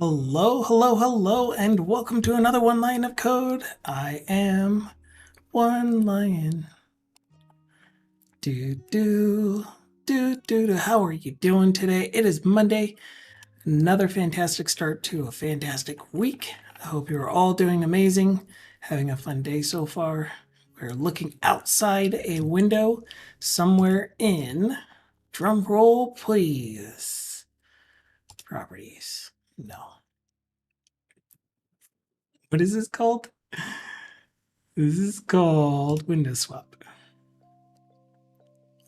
Hello, hello, hello, and welcome to another one line of code. I am one lion. Do. How are you doing today? It is Monday. Another fantastic start to a fantastic week. I hope you're all doing amazing, having a fun day so far. We're looking outside a window somewhere in, drum roll please, properties. No. What is this called? This is called window swap.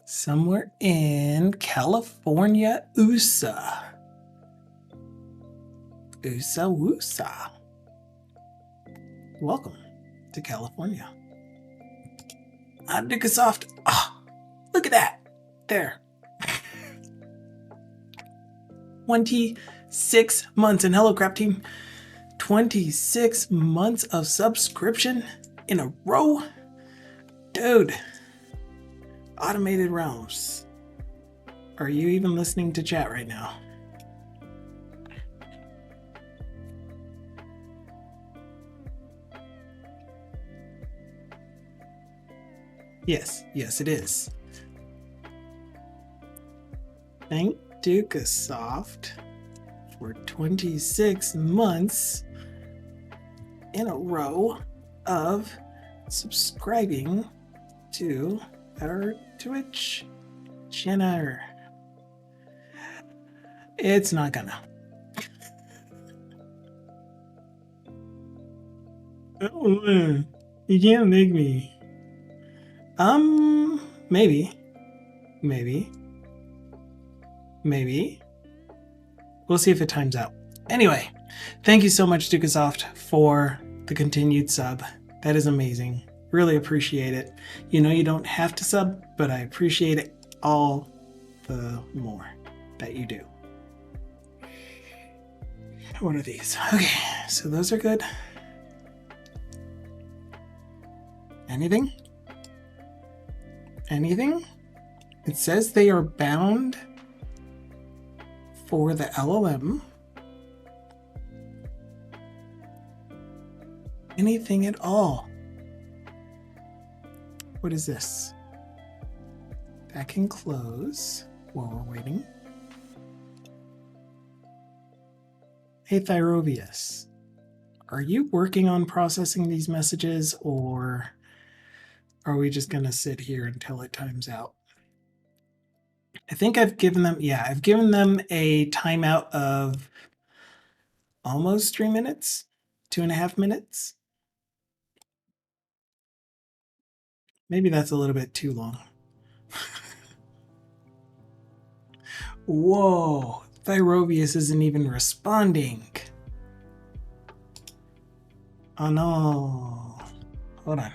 Somewhere in California, USA. USA Woosa. Welcome to California. I'm Microsoft. Oh, look at that. There. 26 months. And hello, crap team. 26 months of subscription in a row. Dude. Automated realms. Are you even listening to chat right now? Yes, it is. Thank Microsoft for 26 months in a row of subscribing to our Twitch channel. It's not gonna. Oh, you can't make me. Maybe. We'll see if it times out. Anyway, thank you so much, Microsoft, for the continued sub. That is amazing. Really appreciate it. You know you don't have to sub, but I appreciate it all the more that you do. What are these? Okay, so those are good. Anything? It says they are bound for the LLM. Anything at all? What is this? That can close while we're waiting. Hey, Thyrovius, are you working on processing these messages, or are we just going to sit here until it times out? I think I've given them, I've given them a timeout of almost 3 minutes, 2.5 minutes. Maybe that's a little bit too long. Whoa, Thyrovius isn't even responding. Oh no. Hold on.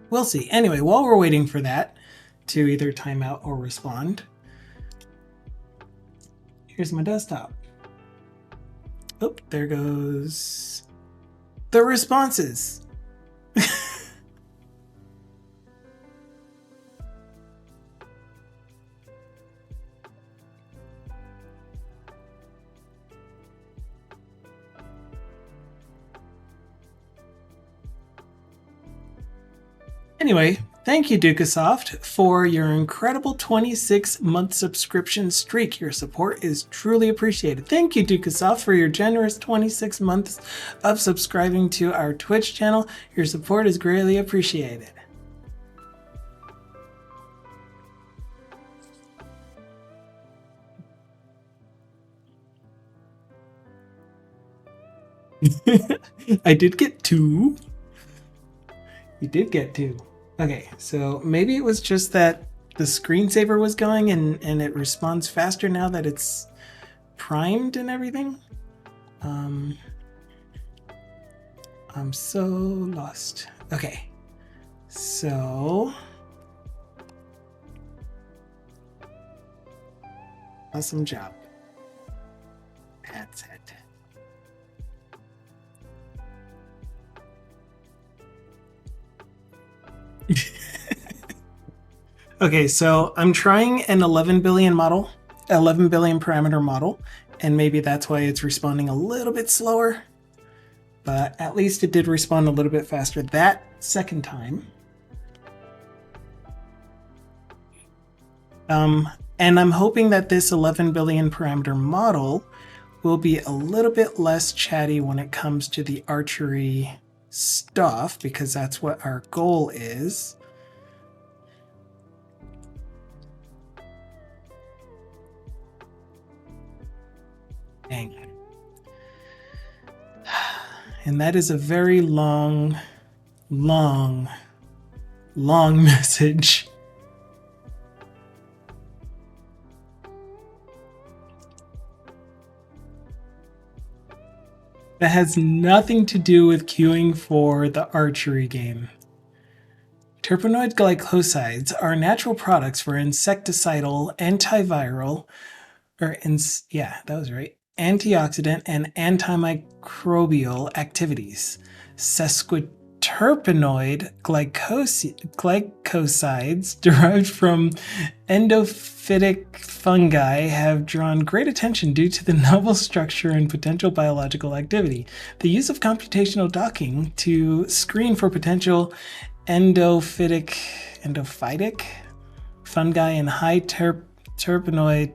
We'll see. Anyway, while we're waiting for that to either time out or respond, here's my desktop. Oh, there goes the responses. Anyway, thank you, Microsoft, for your incredible 26-month subscription streak. Your support is truly appreciated. Thank you, Microsoft, for your generous 26 months of subscribing to our Twitch channel. Your support is greatly appreciated. I did get 2. You did get 2. Okay, so maybe it was just that the screensaver was going and it responds faster now that it's primed and everything. I'm so lost. Okay, so awesome job. That's it. Okay, so I'm trying an 11 billion parameter model, and maybe that's why it's responding a little bit slower, but at least it did respond a little bit faster that second time. And I'm hoping that this 11 billion parameter model will be a little bit less chatty when it comes to the archery stuff, because that's what our goal is. Dang. And that is a very long message. That has nothing to do with queuing for the archery game. Terpenoid glycosides are natural products for insecticidal, antiviral, antioxidant and antimicrobial activities. Sesquiterpenoid glycosides derived from endophytic fungi have drawn great attention due to the novel structure and potential biological activity. The use of computational docking to screen for potential endophytic fungi and high terpenoid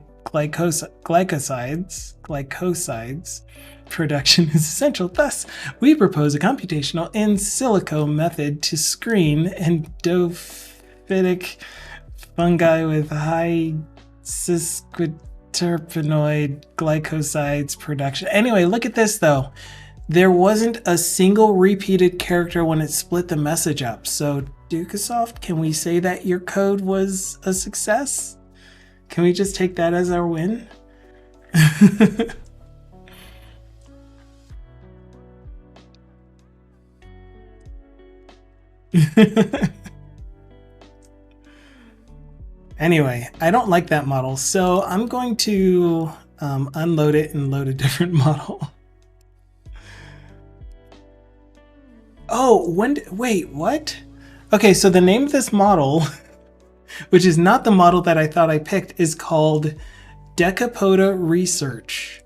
glycosides production is essential. Thus, we propose a computational in silico method to screen endophytic fungi with high sesquiterpenoid glycosides production. Anyway, look at this though. There wasn't a single repeated character when it split the message up. So Dukasoft, can we say that your code was a success? Can we just take that as our win? Anyway, I don't like that model, so I'm going to unload it and load a different model. Oh, wait, what? Okay, so the name of this model, which is not the model that I thought I picked, is called Decapoda Research.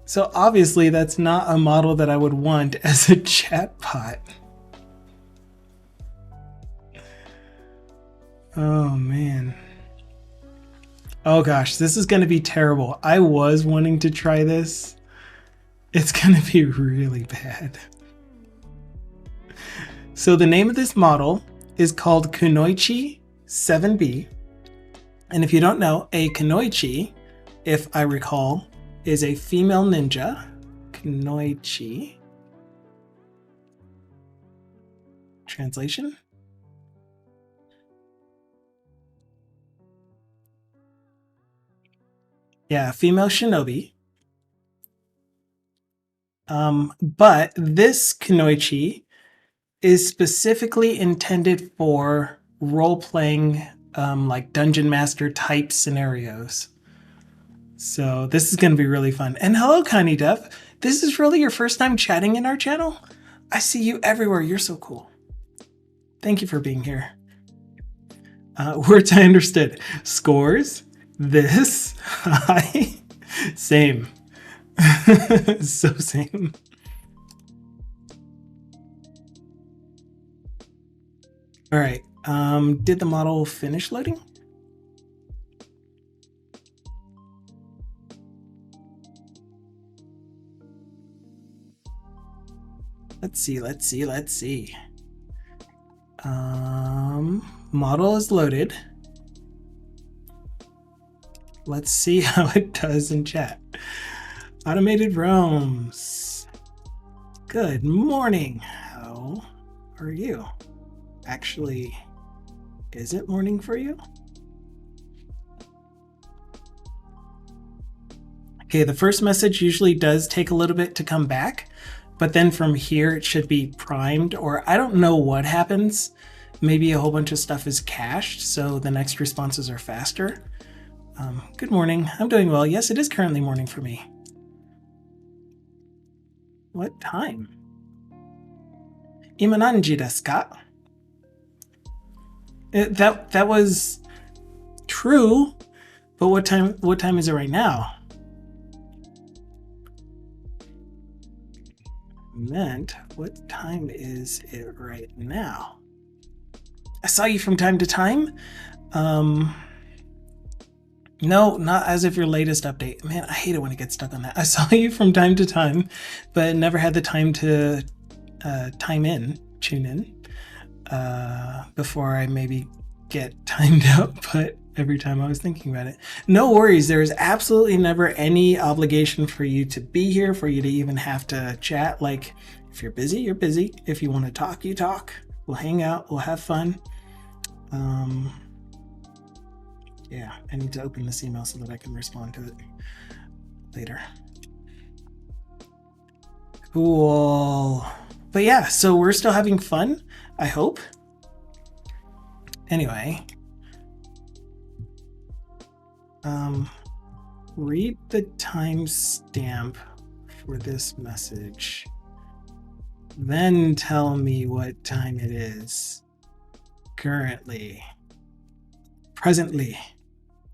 So obviously that's not a model that I would want as a chatbot. Oh man. Oh gosh, this is going to be terrible. I was wanting to try this. It's going to be really bad. So the name of this model is called Kunoichi 7B. And if you don't know, a Kunoichi, if I recall, is a female ninja. Kunoichi. Translation? Yeah, female shinobi. But this Kunoichi is specifically intended for role-playing, like Dungeon Master type scenarios. So this is going to be really fun. And hello, Connie Dev. This is really your first time chatting in our channel? I see you everywhere. You're so cool. Thank you for being here. Words I understood. Scores. This. Hi. Same. So same. All right. Did the model finish loading? Let's see. Model is loaded. Let's see how it does in chat. Automated Realms. Good morning. How are you? Actually, is it morning for you? Okay, the first message usually does take a little bit to come back, but then from here it should be primed, or I don't know what happens. Maybe a whole bunch of stuff is cached, so the next responses are faster. Good morning. I'm doing well. Yes, it is currently morning for me. What time? Imananji desu ka? That was true, but what time is it right now? Meant, what time is it right now? I saw you from time to time. No, not as of your latest update. Man, I hate it when it gets stuck on that. I saw you from time to time, but never had the time to tune in before I maybe get timed out, but every time I was thinking about it. No worries, there is absolutely never any obligation for you to be here, for you to even have to chat. Like, if you're busy, you're busy. If you want to talk, you talk. We'll hang out, we'll have fun. Yeah, I need to open this email so that I can respond to it later. Cool. But yeah, so we're still having fun, I hope. Anyway, read the timestamp for this message. Then tell me what time it is. Currently. Presently.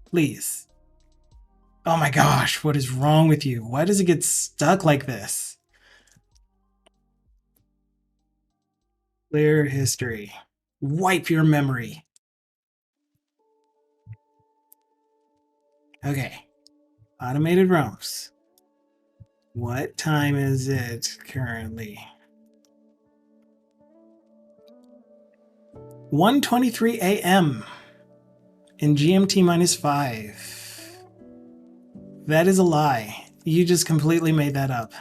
Please. Oh my gosh, what is wrong with you? Why does it get stuck like this? Clear history. Wipe your memory. Okay. Automated realms. What time is it currently? 1:23 a.m. in GMT -5. That is a lie. You just completely made that up.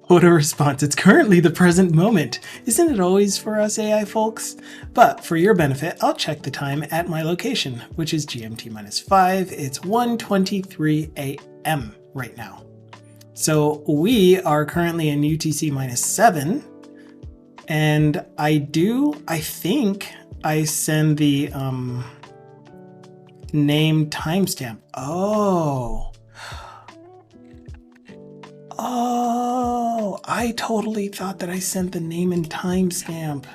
What a response. It's currently the present moment. Isn't it always for us AI folks? But for your benefit, I'll check the time at my location, which is GMT -5. It's 1:23 a.m. right now. So we are currently in UTC -7. And I think I send the name timestamp. Oh, I totally thought that I sent the name and timestamp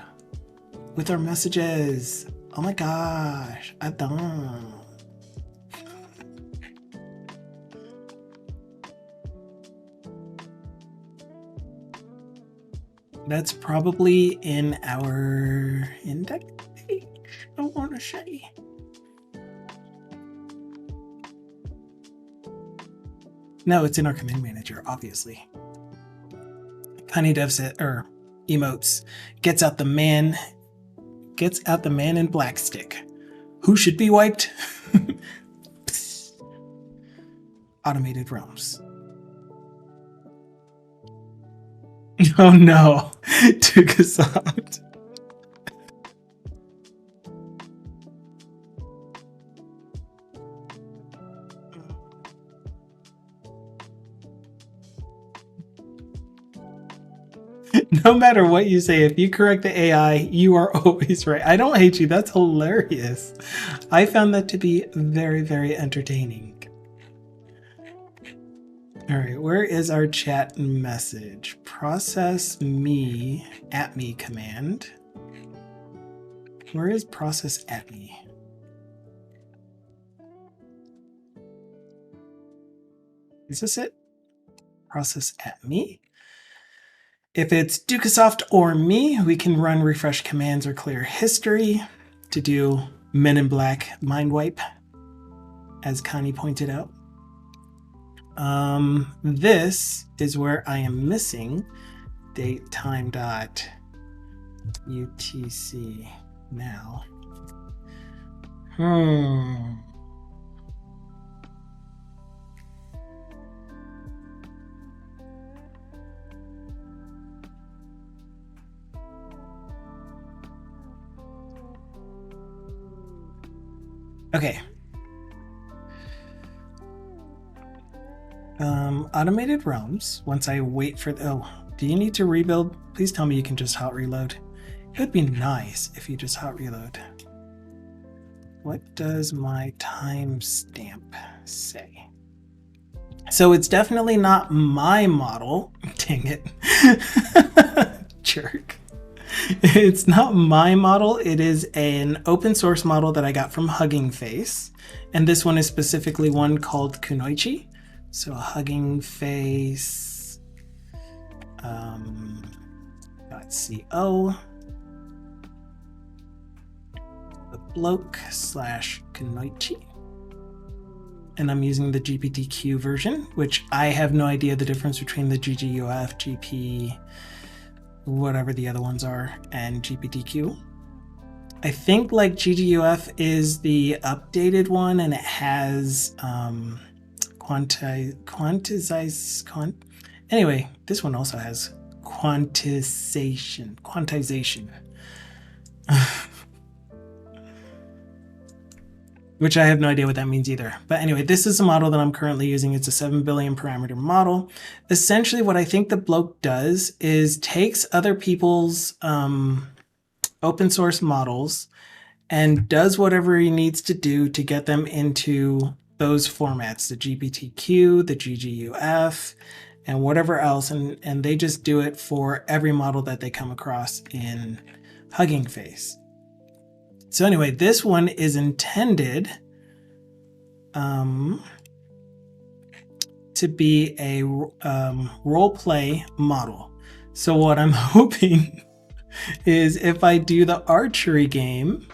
with our messages. Oh my gosh, I don't. That's probably in our index page, I want to say. No, it's in our command manager, obviously. Tiny Dev said, emotes, gets out the man in black stick. Who should be wiped? Automated realms. Oh no, took us out. No matter what you say, if you correct the AI, you are always right. I don't hate you. That's hilarious. I found that to be very, very entertaining. All right, where is our chat message? Process me at me command. Where is process at me? Is this it? Process at me? If it's Dukasoft or me, we can run refresh commands or clear history to do Men in Black mind wipe, as Connie pointed out. This is where I am missing date time dot UTC now. Okay. Automated realms. Once I wait for do you need to rebuild? Please tell me you can just hot reload. It would be nice if you just hot reload. What does my timestamp say? So it's definitely not my model. Dang it. Jerk. It's not my model. It is an open source model that I got from Hugging Face. And this one is specifically one called Kunoichi. So Hugging Face .co, the bloke / Kunoichi. And I'm using the GPTQ version, which I have no idea the difference between the GGUF, GP, whatever the other ones are, and GPTQ. I think like GGUF is the updated one, and it has anyway, this one also has quantization. Which I have no idea what that means either. But anyway, this is a model that I'm currently using. It's a 7 billion parameter model. Essentially, what I think the bloke does is takes other people's open source models and does whatever he needs to do to get them into those formats, the GPTQ, the GGUF, and whatever else. And they just do it for every model that they come across in Hugging Face. So anyway, this one is intended to be a role play model. So what I'm hoping is if I do the archery game,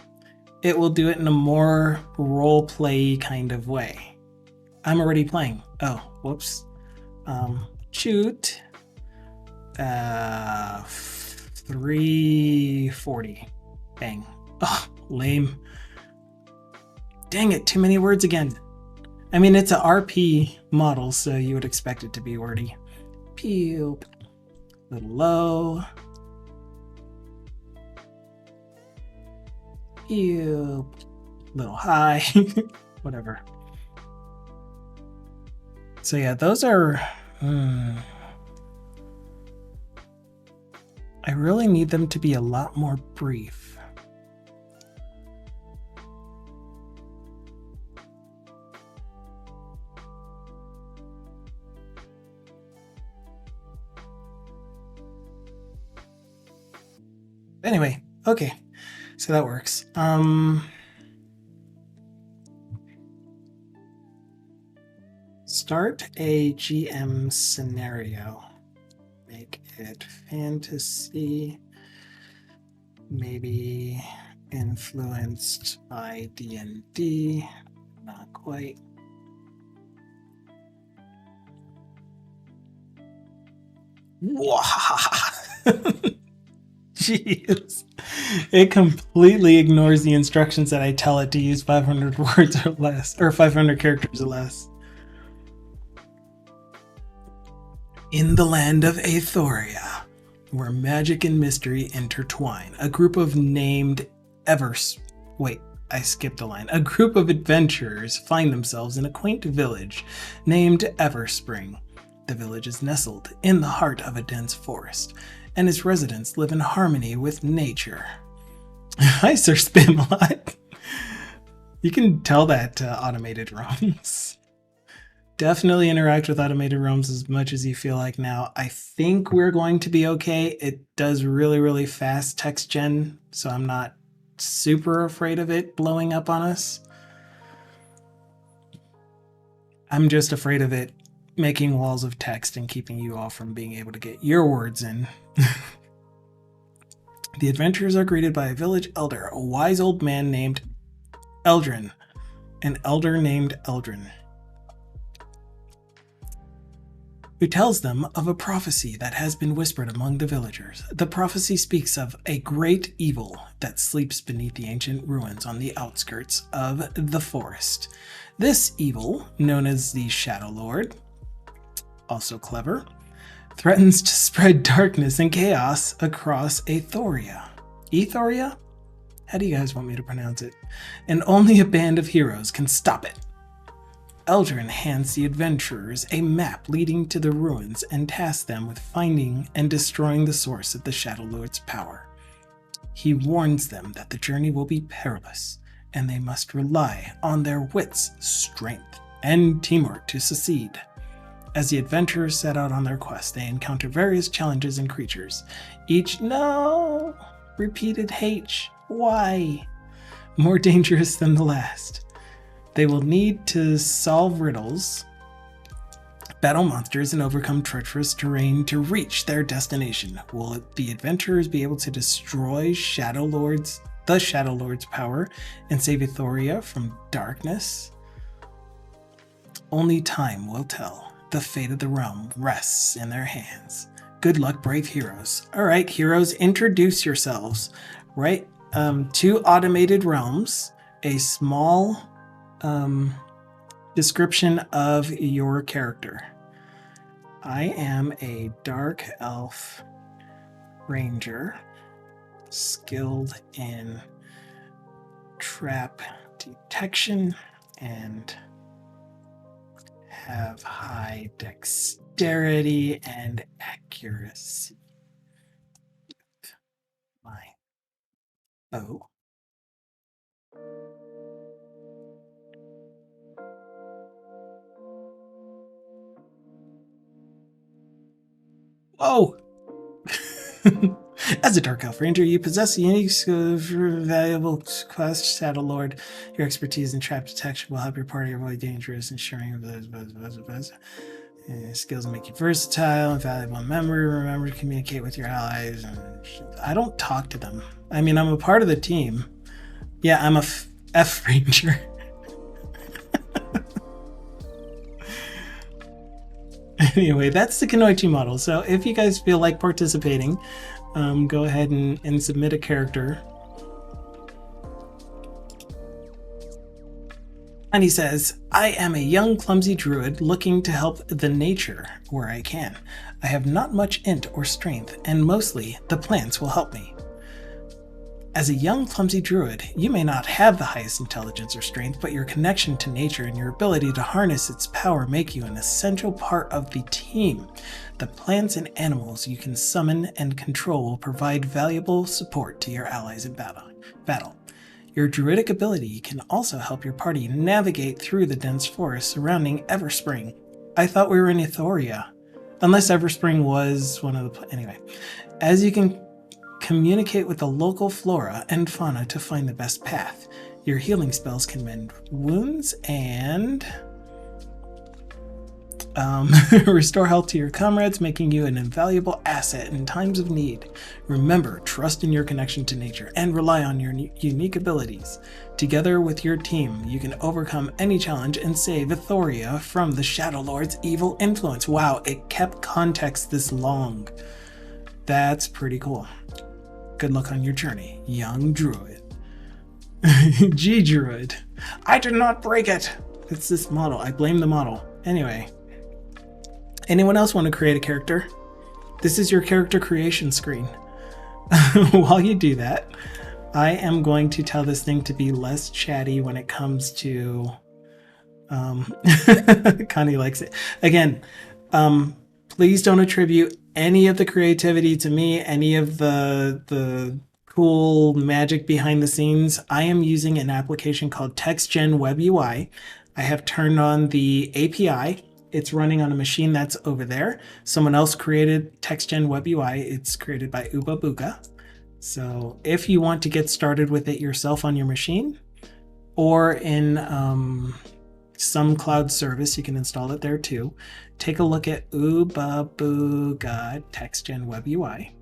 it will do it in a more role play kind of way. I'm already playing. Oh, whoops. Shoot. 340. Bang. Oh, lame. Dang it, too many words again. I mean, it's a RP model, so you would expect it to be wordy. Pew. Little low. Pew. Little high. Whatever. So yeah, those are... I really need them to be a lot more brief. Anyway, okay, so that works. Start a GM scenario. Make it fantasy, maybe influenced by D&D, not quite. Jeez. It completely ignores the instructions that I tell it to use 500 words or less, or 500 characters or less. In the land of Aethoria, where magic and mystery intertwine, a group of A group of adventurers find themselves in a quaint village named Everspring. The village is nestled in the heart of a dense forest, and its residents live in harmony with nature. I Sir spam a lot. You can tell that automated roams. Definitely interact with automated roams as much as you feel like now. I think we're going to be okay. It does really, really fast text gen, so I'm not super afraid of it blowing up on us. I'm just afraid of it making walls of text and keeping you all from being able to get your words in. The adventurers are greeted by a village elder, a wise old man named Eldrin. An elder named Eldrin, who tells them of a prophecy that has been whispered among the villagers. The prophecy speaks of a great evil that sleeps beneath the ancient ruins on the outskirts of the forest. This evil, known as the Shadow Lord, also clever, threatens to spread darkness and chaos across Aethoria. Aethoria? How do you guys want me to pronounce it? And only a band of heroes can stop it. Eldrin hands the adventurers a map leading to the ruins and tasks them with finding and destroying the source of the Shadow Lord's power. He warns them that the journey will be perilous, and they must rely on their wits, strength, and teamwork to succeed. As the adventurers set out on their quest, they encounter various challenges and creatures. Each, no, repeated H, why? More dangerous than the last. They will need to solve riddles, battle monsters, and overcome treacherous terrain to reach their destination. Will the adventurers be able to destroy the Shadow Lord's power and save Euphoria from darkness? Only time will tell. The fate of the realm rests in their hands. Good luck, brave heroes. All right, heroes, introduce yourselves. Right? 2 automated realms, a small description of your character. I am a dark elf ranger, skilled in trap detection and have high dexterity and accuracy. Oh. Whoa! As a Dark Elf Ranger, you possess a unique valuable quest, Shadow Lord. Your expertise in trap detection will help your party avoid dangerous, ensuring skills make you versatile and valuable in memory. Remember to communicate with your allies. I don't talk to them. I mean, I'm a part of the team. Yeah, I'm a F Ranger. Anyway, that's the Kanoichi model. So if you guys feel like participating, go ahead and submit a character. And he says, I am a young, clumsy druid looking to help the nature where I can. I have not much int or strength, and mostly the plants will help me. As a young, clumsy druid, you may not have the highest intelligence or strength, but your connection to nature and your ability to harness its power make you an essential part of the team. The plants and animals you can summon and control will provide valuable support to your allies in battle. Your druidic ability can also help your party navigate through the dense forest surrounding Everspring. I thought we were in Euphoria, unless Everspring was one of the... Anyway, as you can communicate with the local flora and fauna to find the best path. Your healing spells can mend wounds and restore health to your comrades, making you an invaluable asset in times of need. Remember, trust in your connection to nature and rely on your unique abilities. Together with your team, you can overcome any challenge and save Euphoria from the Shadow Lord's evil influence. Wow, it kept context this long. That's pretty cool. Good luck on your journey, young druid. G druid. I did not break it. It's this model. I blame the model. Anyway. Anyone else want to create a character? This is your character creation screen. While you do that, I am going to tell this thing to be less chatty when it comes to... Connie likes it. Again, please don't attribute any of the creativity to me, any of the cool magic behind the scenes. I am using an application called TextGen Web UI. I have turned on the API. It's running on a machine that's over there. Someone else created TextGen Web UI. It's created by Uba Buga. So if you want to get started with it yourself on your machine or in some cloud service, you can install it there too. Take a look at Uba Buga TextGen Web UI.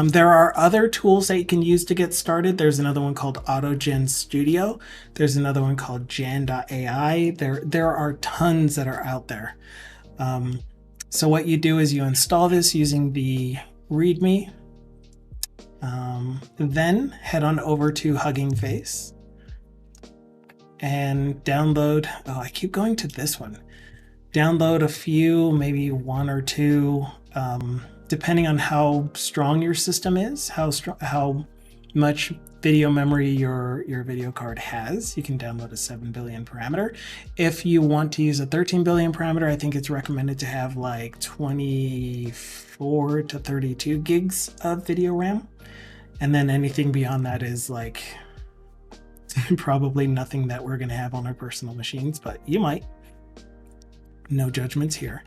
There are other tools that you can use to get started. There's another one called AutoGen Studio. There's another one called Jan.ai. There are tons that are out there. So what you do is you install this using the README. Then head on over to Hugging Face and download, oh, I keep going to this one. Download a few, maybe one or two, depending on how strong your system is, how much video memory your video card has. You can download a 7 billion parameter. If you want to use a 13 billion parameter, I think it's recommended to have like 24 to 32 gigs of video RAM. And then anything beyond that is like Probably nothing that we're going to have on our personal machines, but you might. No judgments here.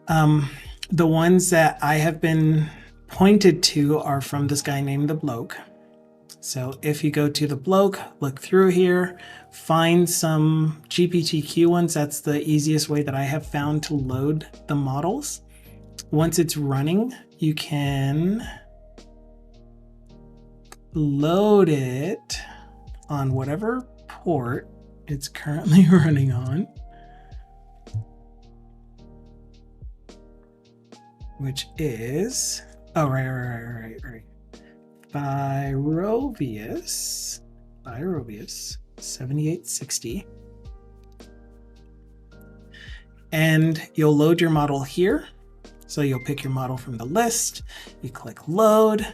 The ones that I have been pointed to are from this guy named the Bloke. So if you go to the Bloke, look through here, find some GPTQ ones. That's the easiest way that I have found to load the models. Once it's running, you can load it on whatever port it's currently running on, which is, oh, right. Virovius 7860. And you'll load your model here. So you'll pick your model from the list, you click load.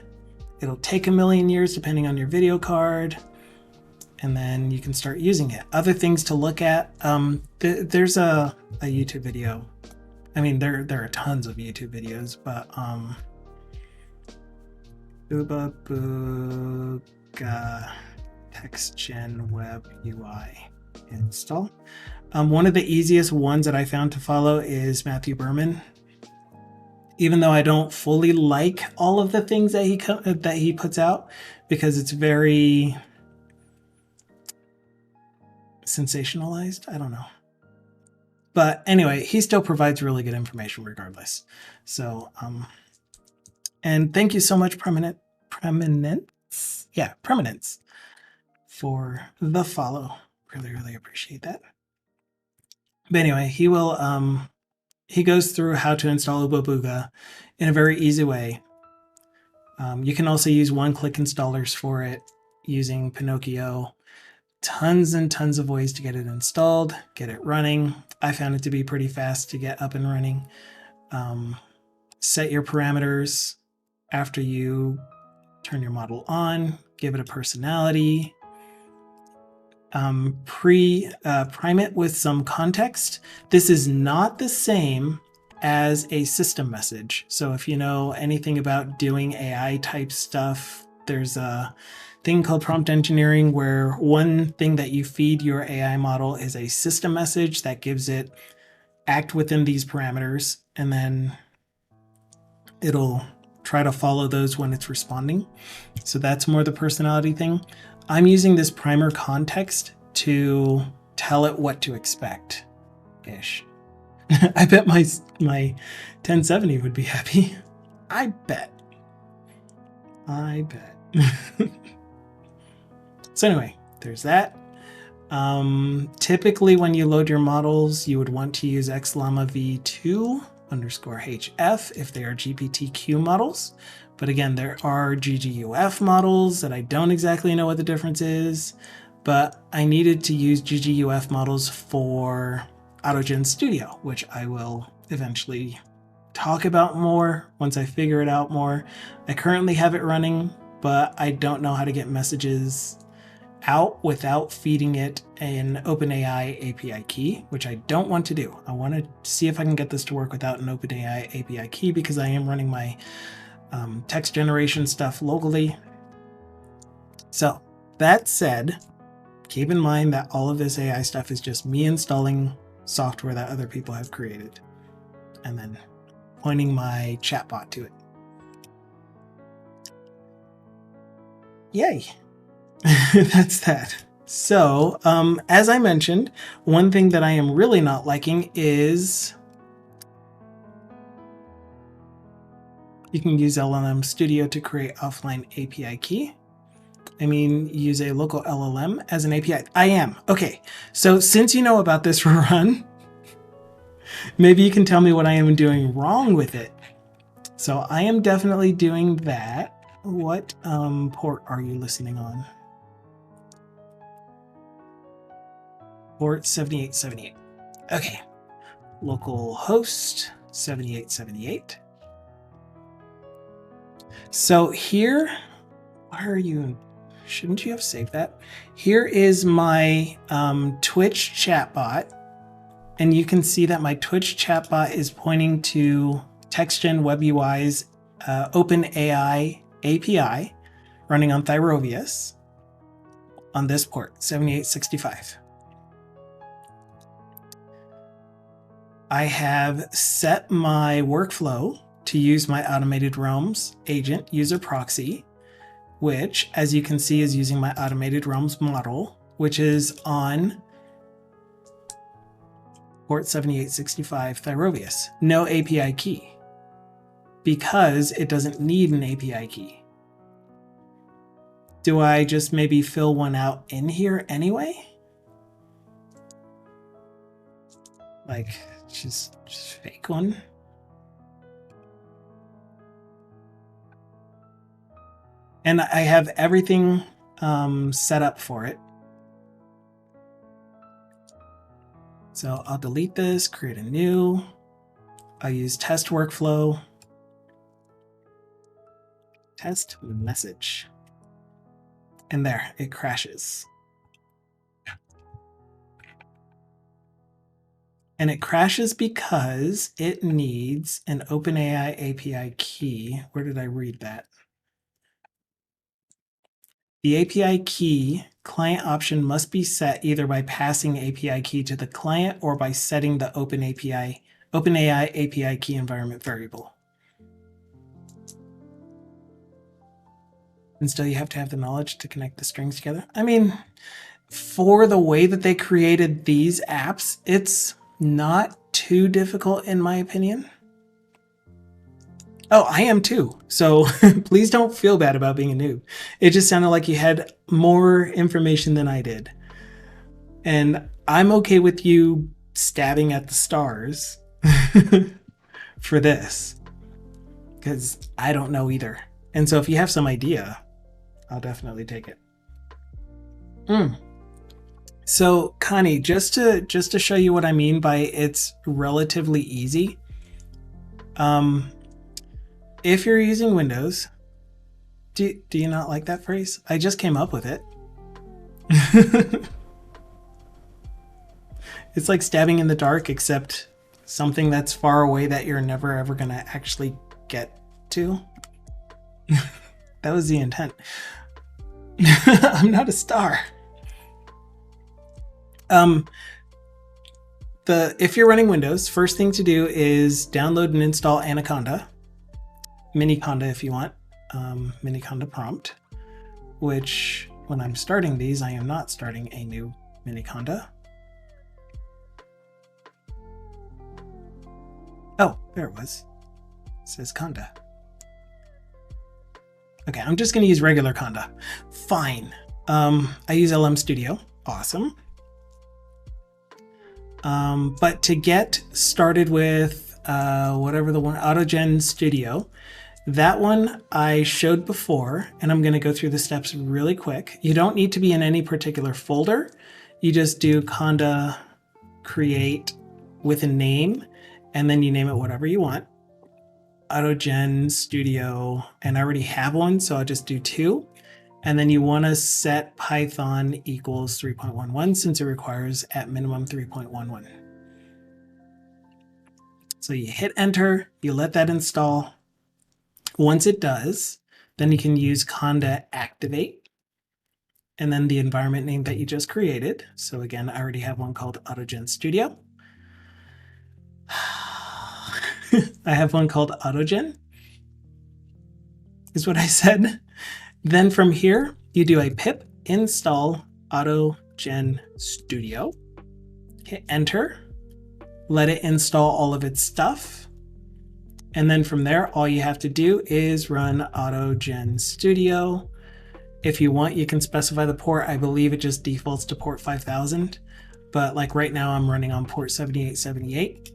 It'll take a million years depending on your video card, and then you can start using it. Other things to look at, there's a YouTube video. I mean, there are tons of YouTube videos, but Uba Booga TextGen Web UI install. One of the easiest ones that I found to follow is Matthew Berman. Even though I don't fully like all of the things that he puts out, because it's very sensationalized. I don't know. But anyway, he still provides really good information regardless. So, and thank you so much, Preeminence, for the follow. Really appreciate that. But anyway, he goes through how to install Ubabuga in a very easy way. You can also use one-click installers for it using Pinocchio. Tons and tons of ways to get it installed, get it running. I found it to be pretty fast to get up and running. Set your parameters after you turn your model on, give it a personality. Prime it with some context. This is not the same as a system message. So if you know anything about doing AI type stuff, there's a thing called prompt engineering where one thing that you feed your AI model is a system message that gives it act within these parameters, and then it'll try to follow those when it's responding. So that's more the personality thing. I'm using this primer context to tell it what to expect ish. I bet my 1070 would be happy. I bet. So anyway, there's that. Typically when you load your models, you would want to use xllama v2_hf if they are GPTQ models. But again, there are GGUF models that I don't exactly know what the difference is, but I needed to use GGUF models for AutoGen Studio, which I will eventually talk about more once I figure it out more. I currently have it running, but I don't know how to get messages out without feeding it an OpenAI API key, which I don't want to do. I want to see if I can get this to work without an OpenAI API key, because I am running my text generation stuff locally. So that said, keep in mind that all of this AI stuff is just me installing software that other people have created and then pointing my chatbot to it. Yay. That's that. So, as I mentioned, one thing that I am really not liking is you can use LLM Studio to create offline API key. I mean, use a local LLM as an API. I am. Okay. So since you know about this run, maybe you can tell me what I am doing wrong with it. So I am definitely doing that. What port are you listening on? Port 7878. Okay. Localhost 7878. So here, where are you? Shouldn't you have saved that? Here is my Twitch chatbot. And you can see that my Twitch chatbot is pointing to TextGen Web UI's OpenAI API running on Thyrovius. on this port, 7865. I have set my workflow to use my automated realms agent user proxy, which, as you can see, is using my automated realms model, which is on port 7865 Thyrovius. No API key, because it doesn't need an API key. Do I just maybe fill one out in here anyway? Like, just fake one? And I have everything set up for it. So I'll delete this, create a new. I'll use test workflow, test message. And there, it crashes. And it crashes because it needs an OpenAI API key. Where did I read that? The API key client option must be set either by passing API key to the client or by setting the OpenAI API key environment variable. And still you have to have the knowledge to connect the strings together. I mean, for the way that they created these apps, it's not too difficult in my opinion. Oh, I am too. So please don't feel bad about being a noob. It just sounded like you had more information than I did. And I'm okay with you stabbing at the stars for this, because I don't know either. And so if you have some idea, I'll definitely take it. So Connie, just to show you what I mean by it's relatively easy. If you're using Windows, do you not like that phrase? I just came up with it. It's like stabbing in the dark, except something that's far away that you're never ever gonna actually get to. That was the intent. I'm not a star. If you're running Windows, first thing to do is download and install Anaconda. Miniconda if you want, Miniconda prompt, which when I'm starting these, I am not starting a new Miniconda. Oh, there it was. It says Conda. Okay, I'm just going to use regular Conda. Fine. I use LM Studio. Awesome. But to get started with whatever the one, AutoGen Studio, that one I showed before, and I'm going to go through the steps really quick. You don't need to be in any particular folder. You just do Conda create with a name, and then you name it whatever you want. AutoGen Studio, and I already have one, so I'll just do 2. And then you want to set Python equals 3.11 since it requires at minimum 3.11. So you hit enter, you let that install. Once it does, then you can use Conda activate and then the environment name that you just created. So again, I already have one called AutoGen Studio. I have one called AutoGen, is what I said. Then from here, you do a pip install AutoGen Studio, hit enter, let it install all of its stuff. And then from there, all you have to do is run AutoGen Studio. If you want, you can specify the port. I believe it just defaults to port 5000, but like right now I'm running on port 7878.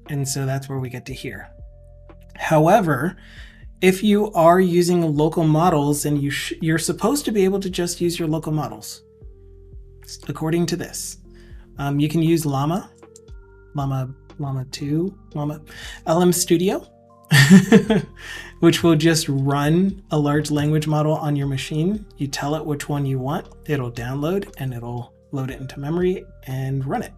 And so that's where we get to here. However, if you are using local models, then you're supposed to be able to just use your local models. According to this, you can use Llama 2, LM Studio, which will just run a large language model on your machine. You tell it which one you want, it'll download and it'll load it into memory and run it.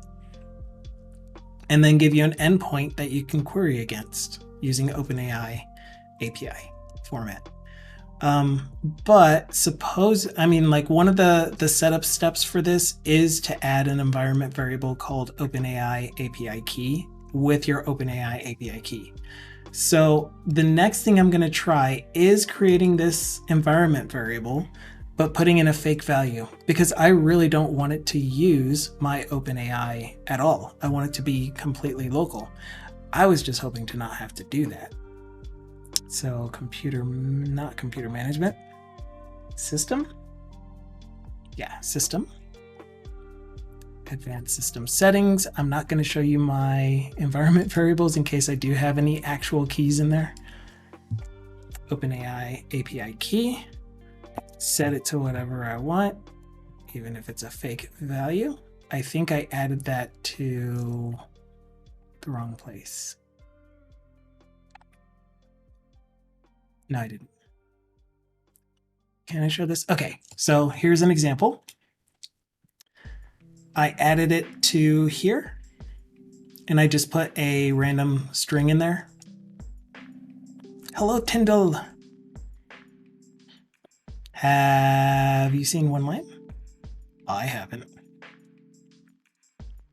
And then give you an endpoint that you can query against using OpenAI API format. But like one of the setup steps for this is to add an environment variable called OpenAI API key with your OpenAI API key. So the next thing I'm going to try is creating this environment variable, but putting in a fake value, because I really don't want it to use my OpenAI at all. I want it to be completely local. I was just hoping to not have to do that. So not computer management, system. Yeah, system. Advanced system settings. I'm not going to show you my environment variables in case I do have any actual keys in there. OpenAI API key. Set it to whatever I want, even if it's a fake value. I think I added that to the wrong place. No, I didn't. Can I show this? Okay, so here's an example. I added it to here, and I just put a random string in there. Hello, Tyndall. Have you seen one line? I haven't.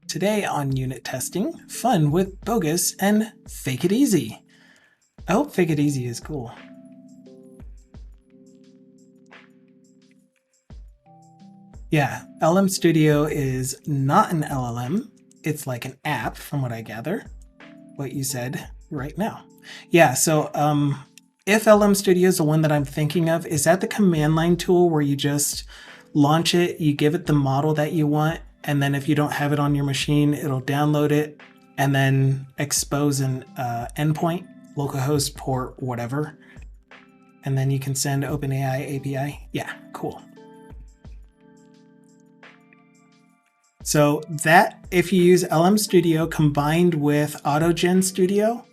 Today on unit testing, fun with bogus and fake it easy. I hope fake it easy is cool. Yeah, LM Studio is not an LLM. It's like an app from what I gather. What you said right now. Yeah, so if LM Studio is the one that I'm thinking of, is that the command line tool where you just launch it, you give it the model that you want, and then if you don't have it on your machine, it'll download it and then expose an endpoint, localhost port, whatever, and then you can send OpenAI API. Yeah, cool. So that, if you use LM Studio combined with AutoGen Studio,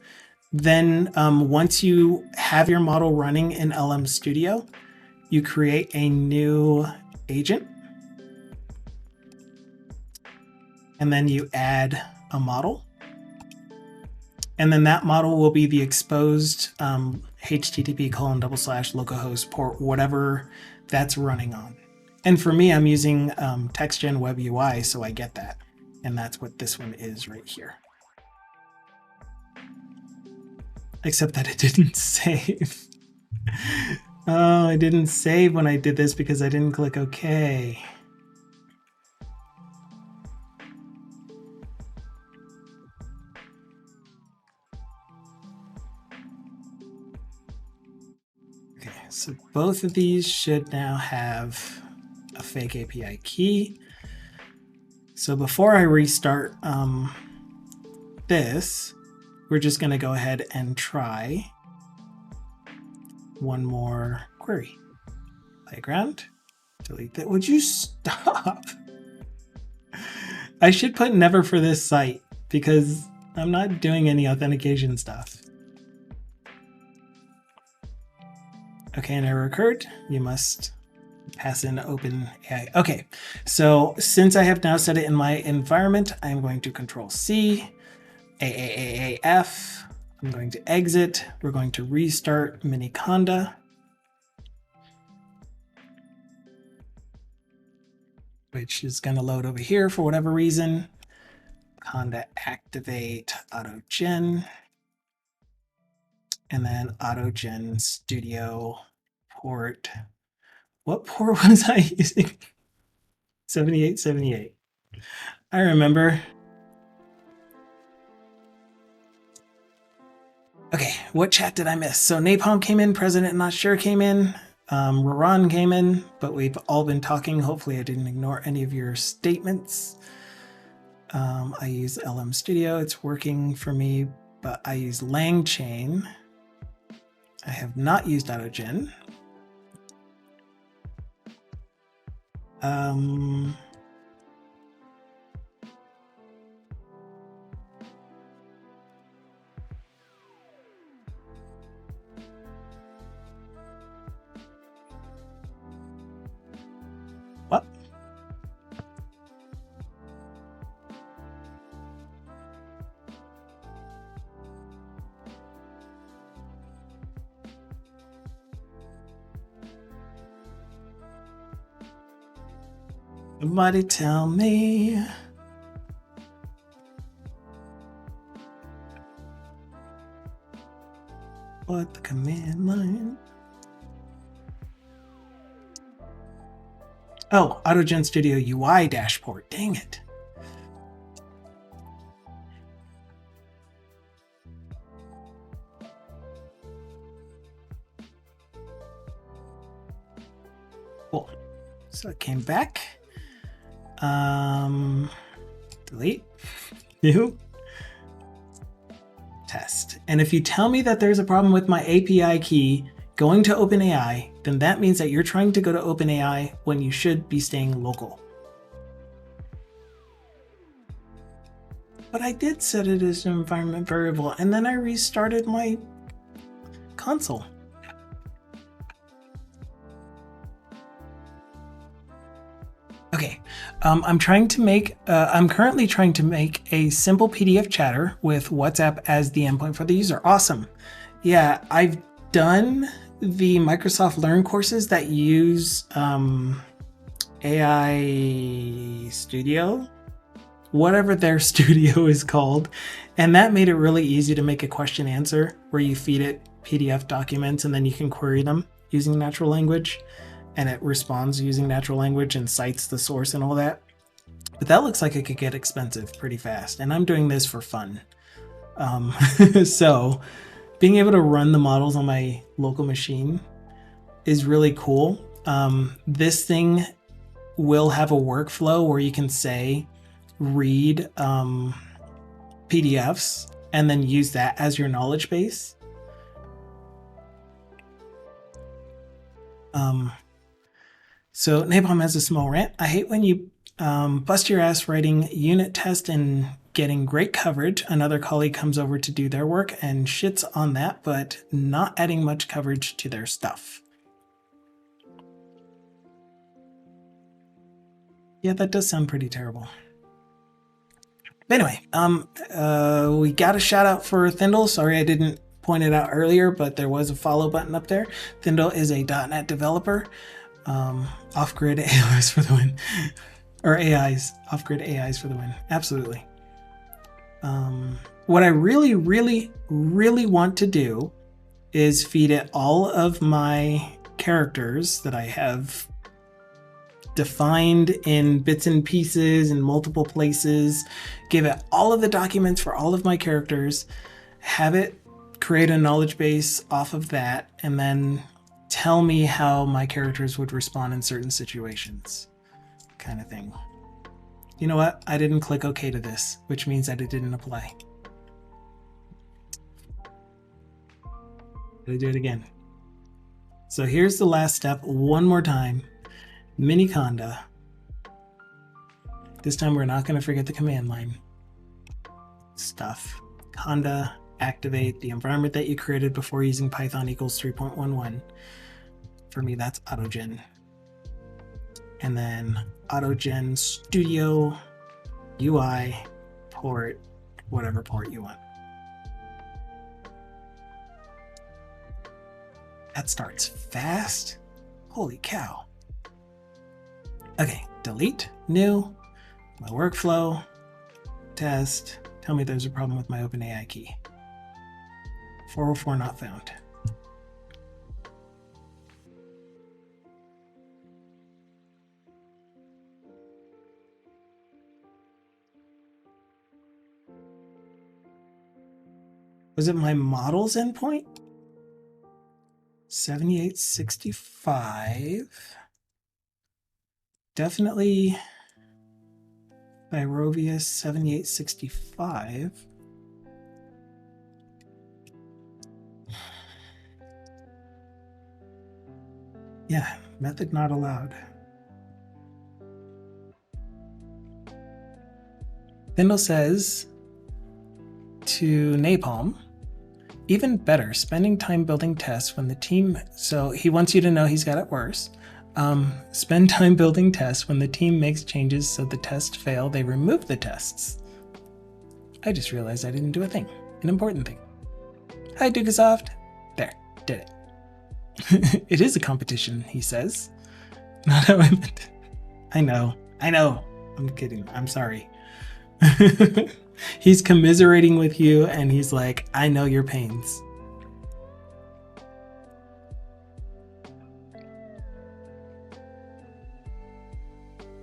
then once you have your model running in LM Studio, you create a new agent, and then you add a model, and then that model will be the exposed http://localhost port, whatever that's running on. And for me, I'm using TextGen Web UI, so I get that. And that's what this one is right here. Except that it didn't save. Oh, I didn't save when I did this because I didn't click OK. Okay, so both of these should now have a fake API key. So before I restart this, we're just going to go ahead and try one more query. Playground, delete that. Would you stop? I should put never for this site because I'm not doing any authentication stuff. Okay, an error occurred. You must pass in OpenAI. Okay, so since I have now set it in my environment, I'm going to Control-C, AAAAF. I'm going to exit. We're going to restart Miniconda. Which is going to load over here for whatever reason. Conda activate AutoGen. And then AutoGen Studio port. What port was I using? 7878. I remember. Okay, what chat did I miss? So Napalm came in, President Not Sure came in, Raran came in, but we've all been talking. Hopefully I didn't ignore any of your statements. I use LM Studio, it's working for me, but I use LangChain. I have not used AutoGen. What? Somebody tell me. What the command line? Oh, AutoGen Studio UI dashboard. Dang it. Cool. So it came back. Delete. New. Test. And if you tell me that there's a problem with my API key going to OpenAI, then that means that you're trying to go to OpenAI when you should be staying local. But I did set it as an environment variable, and then I restarted my console. Okay, I'm currently trying to make a simple PDF chatter with WhatsApp as the endpoint for the user. Awesome. Yeah, I've done the Microsoft Learn courses that use AI Studio, whatever their studio is called. And that made it really easy to make a question answer where you feed it PDF documents and then you can query them using natural language. And it responds using natural language and cites the source and all that. But that looks like it could get expensive pretty fast. And I'm doing this for fun. So being able to run the models on my local machine is really cool. This thing will have a workflow where you can say, read PDFs and then use that as your knowledge base. So Napalm has a small rant. I hate when you bust your ass writing unit test and getting great coverage. Another colleague comes over to do their work and shits on that, but not adding much coverage to their stuff. Yeah, that does sound pretty terrible. But anyway, we got a shout out for Thindle. Sorry I didn't point it out earlier, but there was a follow button up there. Thindle is a .NET developer. Off-grid AIs for the win. Or AIs. Off-grid AIs for the win. Absolutely. What I really, really, really want to do is feed it all of my characters that I have defined in bits and pieces in multiple places, give it all of the documents for all of my characters, have it create a knowledge base off of that, and then tell me how my characters would respond in certain situations, kind of thing. You know what? I didn't click OK to this, which means that it didn't apply. Gotta do it again. So here's the last step one more time. Mini conda. This time we're not going to forget the command line stuff. Conda, activate the environment that you created before using Python equals 3.11. For me, that's AutoGen. And then AutoGen Studio UI port, whatever port you want. That starts fast. Holy cow. Okay, delete, new, my workflow, test. Tell me there's a problem with my OpenAI key. 404 not found. Was it my models endpoint? 7865. Definitely Thyrovius 7865. Yeah, method not allowed. Thindle says to Napalm, even better, spending time building tests when the team, so he wants you to know he's got it worse. Spend time building tests when the team makes changes so the tests fail, they remove the tests. I just realized I didn't do a thing, an important thing. Hi, Dukasoft. There, did it. It is a competition, he says. Not how I meant it. I know. I know. I'm kidding. I'm sorry. He's commiserating with you and he's like, I know your pains.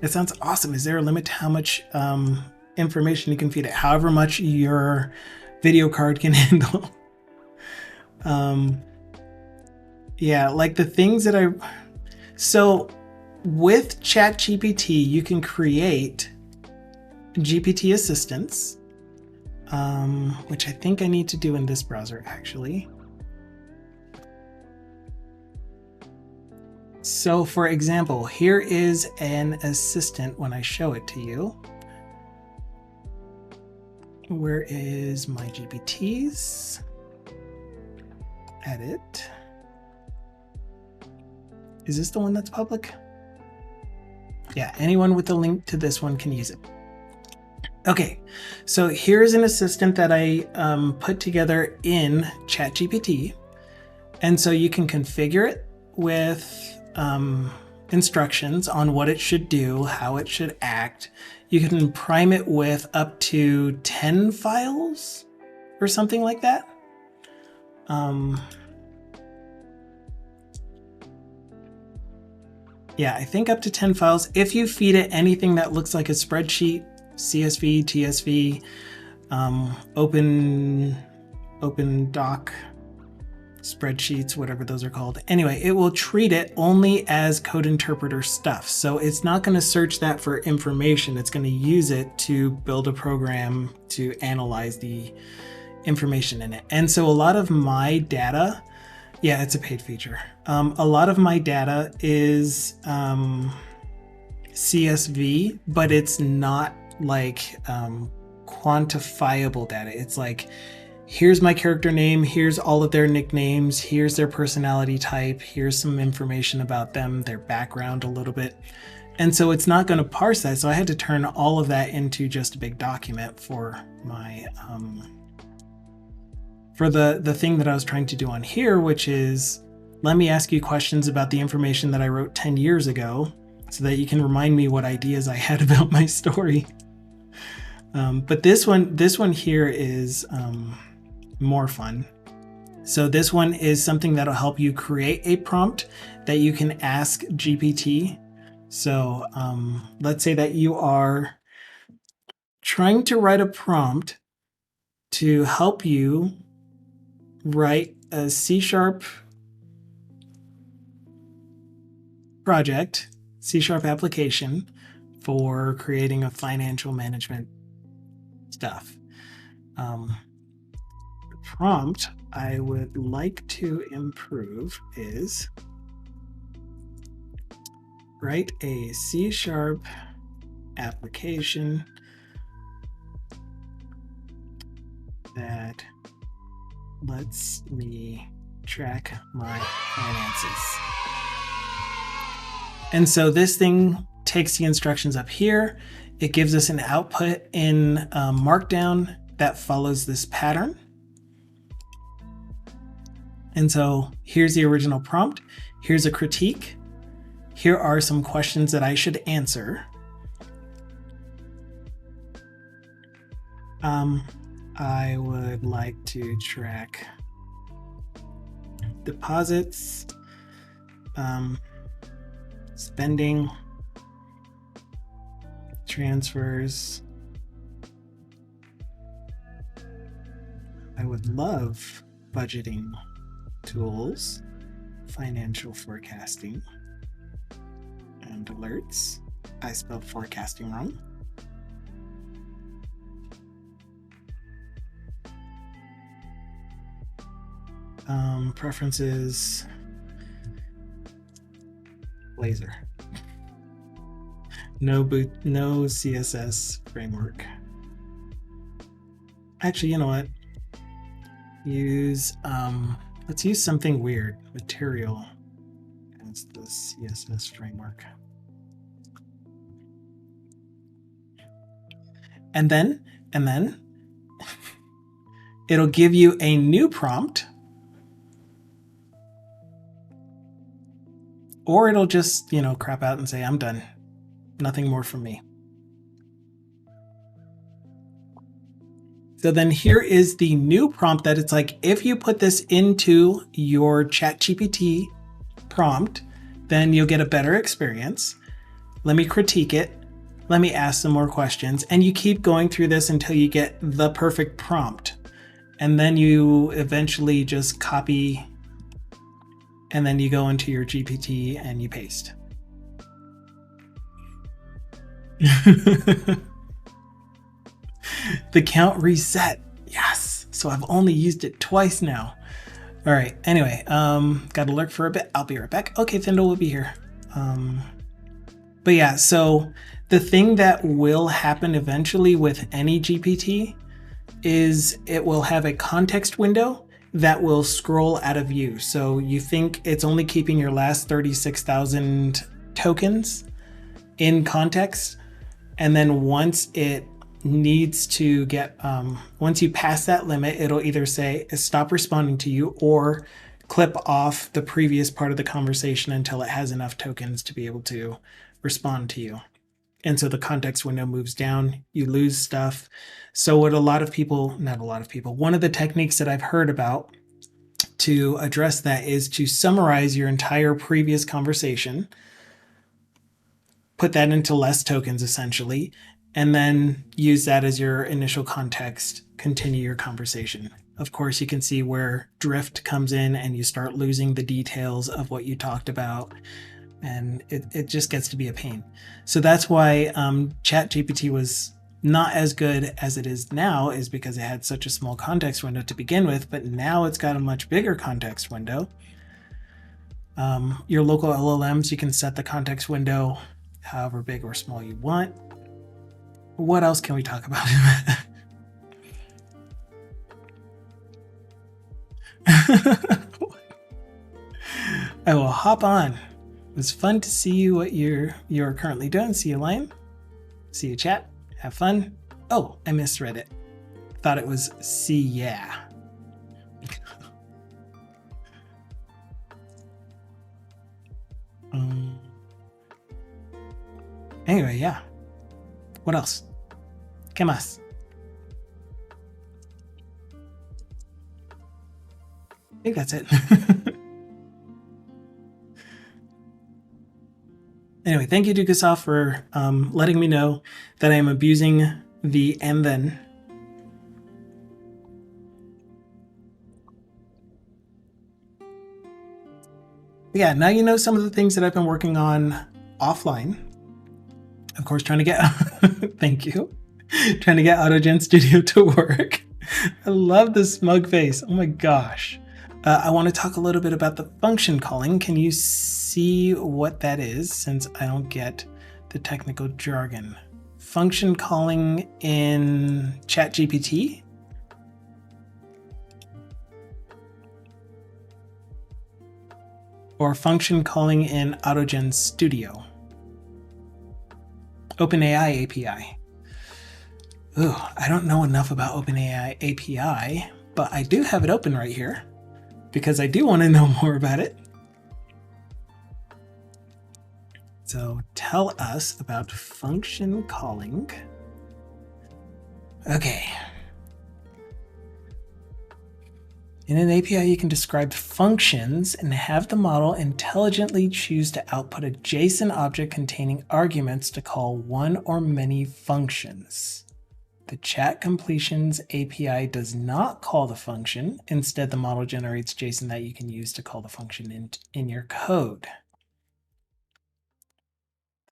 It sounds awesome. Is there a limit to how much information you can feed it? However much your video card can handle. Yeah, like the things that so with ChatGPT, you can create GPT assistants, which I think I need to do in this browser actually. So for example, here is an assistant when I show it to you. Where is my GPTs? Edit. Is this the one that's public? Yeah, anyone with a link to this one can use it. Okay, so here's an assistant that I put together in ChatGPT. And so you can configure it with instructions on what it should do, how it should act. You can prime it with up to 10 files or something like that. Yeah, I think up to 10 files. If you feed it anything that looks like a spreadsheet, CSV, TSV, open doc, spreadsheets, whatever those are called. Anyway, it will treat it only as code interpreter stuff. So it's not going to search that for information. It's going to use it to build a program to analyze the information in it. And so a lot of my data, yeah, it's a paid feature. A lot of my data is CSV, but it's not like quantifiable data. It's like, here's my character name, here's all of their nicknames, here's their personality type, here's some information about them, their background a little bit. And so it's not going to parse that. So I had to turn all of that into just a big document for my for the thing that I was trying to do on here, which is, let me ask you questions about the information that I wrote 10 years ago so that you can remind me what ideas I had about my story. But this one here is more fun. So this one is something that'll help you create a prompt that you can ask GPT. So let's say that you are trying to write a prompt to help you write a C# project, C# application for creating a financial management stuff. The prompt I would like to improve is write a C# application that lets me track my finances. And so this thing takes the instructions up here. It gives us an output in Markdown that follows this pattern. And so here's the original prompt. Here's a critique. Here are some questions that I should answer. I would like to track deposits, spending, transfers. I would love budgeting tools, financial forecasting, and alerts. I spelled forecasting wrong. Preferences, Blazor. No CSS framework. Actually, you know what? Let's use something weird. Material as the CSS framework. And then it'll give you a new prompt, or it'll just, crap out and say, I'm done. Nothing more from me. So then here is the new prompt that it's like, if you put this into your ChatGPT prompt, then you'll get a better experience. Let me critique it. Let me ask some more questions. And you keep going through this until you get the perfect prompt. And then you eventually just copy, and then you go into your GPT and you paste. The count reset. Yes. So I've only used it twice now. All right. Anyway, got to lurk for a bit. I'll be right back. Okay, Thindle will be here. But yeah, so the thing that will happen eventually with any GPT is it will have a context window that will scroll out of view. So you think it's only keeping your last 36,000 tokens in context. And then once it needs to get, once you pass that limit, it'll either say stop responding to you or clip off the previous part of the conversation until it has enough tokens to be able to respond to you. And so the context window moves down, you lose stuff. So what not a lot of people, one of the techniques that I've heard about to address that is to summarize your entire previous conversation, put that into less tokens essentially, and then use that as your initial context, continue your conversation. Of course, you can see where drift comes in and you start losing the details of what you talked about, and it just gets to be a pain. So that's why ChatGPT was not as good as it is now, is because it had such a small context window to begin with, but now it's got a much bigger context window. Your local LLMs, you can set the context window however big or small you want. What else can we talk about? I will hop on. It was fun to see you what you're currently doing. See you, Lion. See you, chat. Have fun. Oh, I misread it. Thought it was see yeah. Anyway, yeah. What else? ¿Qué más? I think that's it. Anyway, thank you, Dukasoft, for letting me know that I am abusing the and then. Yeah, now you know some of the things that I've been working on offline. Of course, trying to get, thank you, trying to get AutoGen Studio to work. I love the smug face. Oh my gosh. I want to talk a little bit about the function calling. Can you see what that is, since I don't get the technical jargon? Function calling in ChatGPT? Or function calling in AutoGen Studio? OpenAI API. Ooh, I don't know enough about OpenAI API, but I do have it open right here because I do want to know more about it. So tell us about function calling. Okay. In an API, you can describe functions and have the model intelligently choose to output a JSON object containing arguments to call one or many functions. The chat completions API does not call the function. Instead, the model generates JSON that you can use to call the function in your code.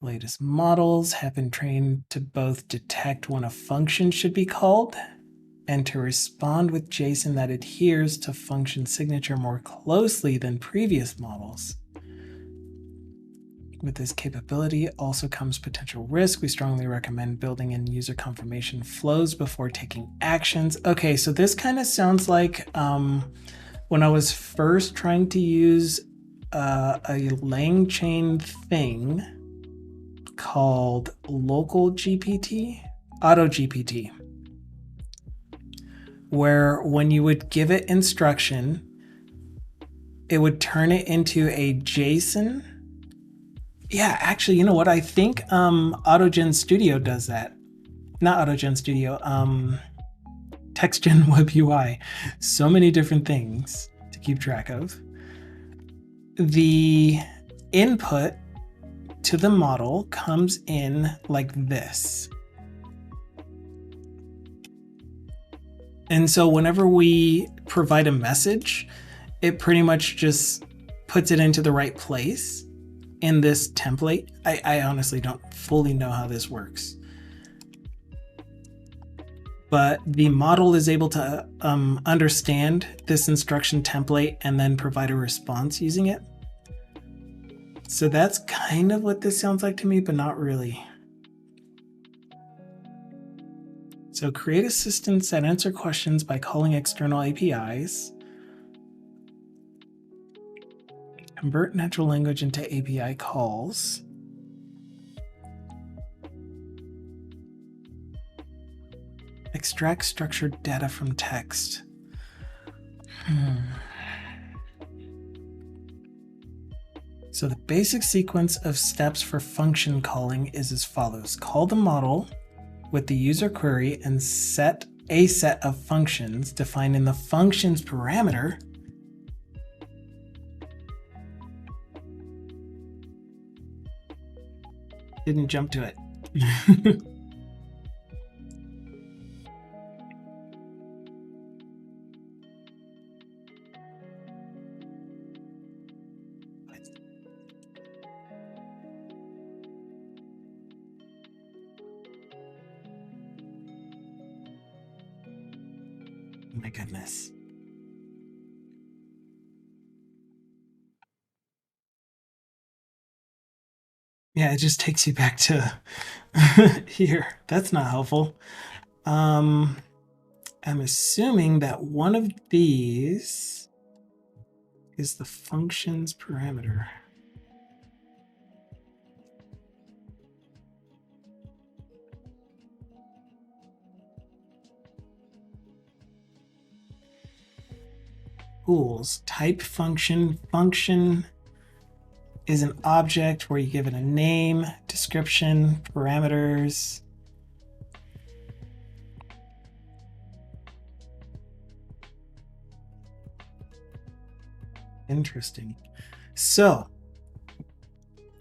The latest models have been trained to both detect when a function should be called and to respond with JSON that adheres to function signature more closely than previous models. With this capability also comes potential risk. We strongly recommend building in user confirmation flows before taking actions. Okay, so this kind of sounds like when I was first trying to use a LangChain thing called local GPT, auto GPT, where when you would give it instruction, it would turn it into a JSON Yeah, actually, you know what? I think AutoGen Studio does that. Not AutoGen Studio, TextGen Web UI. So many different things to keep track of. The input to the model comes in like this. And so whenever we provide a message, it pretty much just puts it into the right place in this template. I honestly don't fully know how this works. But the model is able to understand this instruction template and then provide a response using it. So that's kind of what this sounds like to me, but not really. So create assistants that answer questions by calling external APIs. Convert natural language into API calls. Extract structured data from text. So the basic sequence of steps for function calling is as follows. Call the model with the user query and set a set of functions defined in the functions parameter. Didn't jump to it. My goodness. Yeah, it just takes you back to here. That's not helpful. I'm assuming that one of these is the functions parameter. Tools, type function. Function is an object where you give it a name, description, parameters. Interesting. So,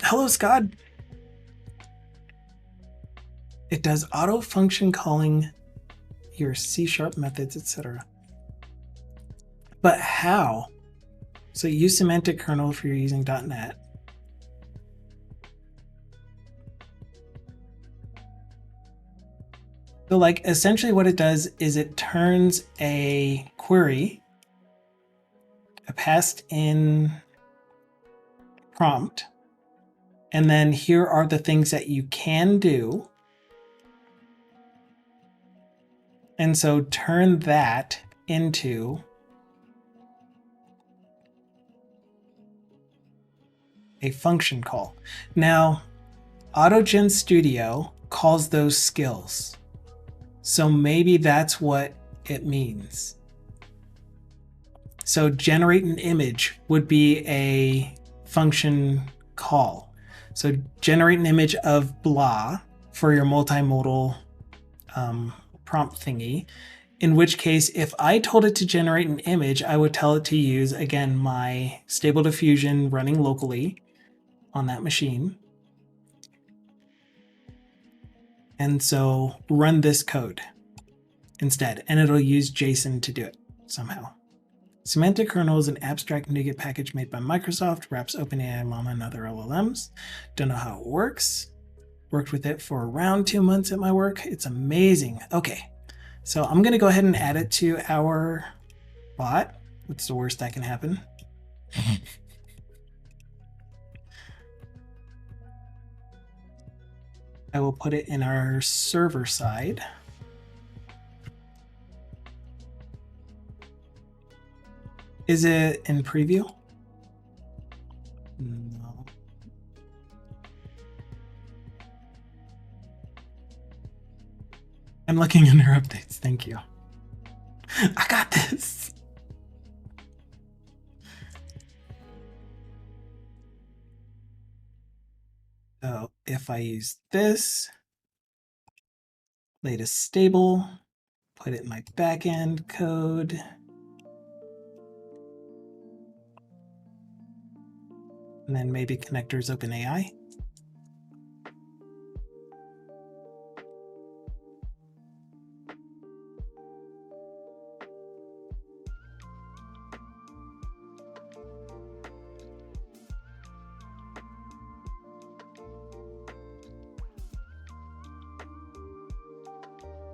hello, Skod. It does auto function calling your C# methods, etc. But how? So use semantic kernel if you're using .NET. So like essentially what it does is it turns a query, a passed in prompt, and then here are the things that you can do. And so turn that into a function call. Now, AutoGen Studio calls those skills. So maybe that's what it means. So generate an image would be a function call. So generate an image of blah for your multimodal prompt thingy. In which case, if I told it to generate an image, I would tell it to use, again, my Stable Diffusion running locally on that machine. And so run this code instead, and it'll use JSON to do it somehow. Semantic Kernel is an abstract NuGet package made by Microsoft, wraps OpenAI, Llama, and other LLMs. Don't know how it works. Worked with it for around 2 months at my work. It's amazing. Okay, so I'm going to go ahead and add it to our bot. What's the worst that can happen? I will put it in our server side. Is it in preview? No. I'm looking in our updates. Thank you. I got this. So if I use this, latest stable, put it in my backend code. And then maybe connectors OpenAI.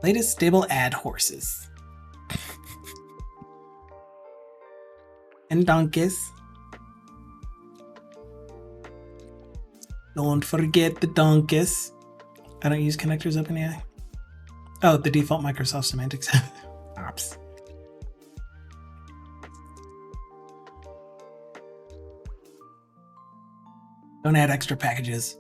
Latest stable add horses. And donkeys. Don't forget the donkeys. I don't use connectors OpenAI. Oh, the default Microsoft semantics. Ops. Don't add extra packages.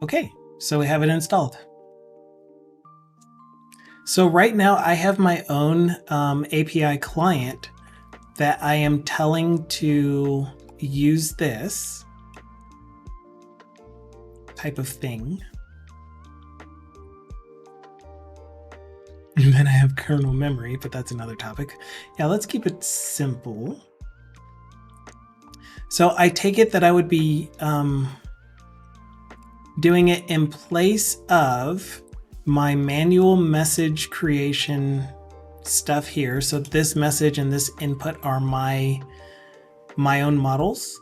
Okay, so we have it installed. So right now I have my own API client that I am telling to use this type of thing. And then I have kernel memory, but that's another topic. Yeah, let's keep it simple. So I take it that I would be doing it in place of my manual message creation stuff here. So this message and this input are my own models.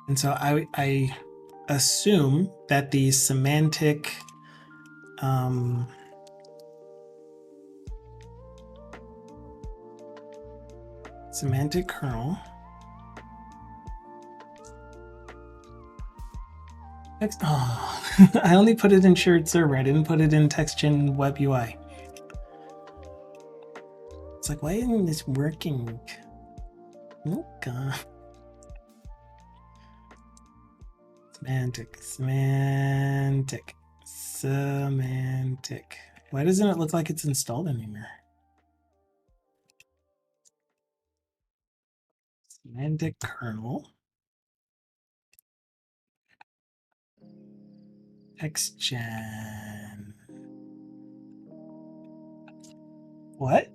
And so I assume that the semantic kernel I only put it in shared server. I didn't put it in TextGen Web UI. It's like, why isn't this working? Oh god. Semantic. Why doesn't it look like it's installed anymore? Semantic kernel. TextGen. What?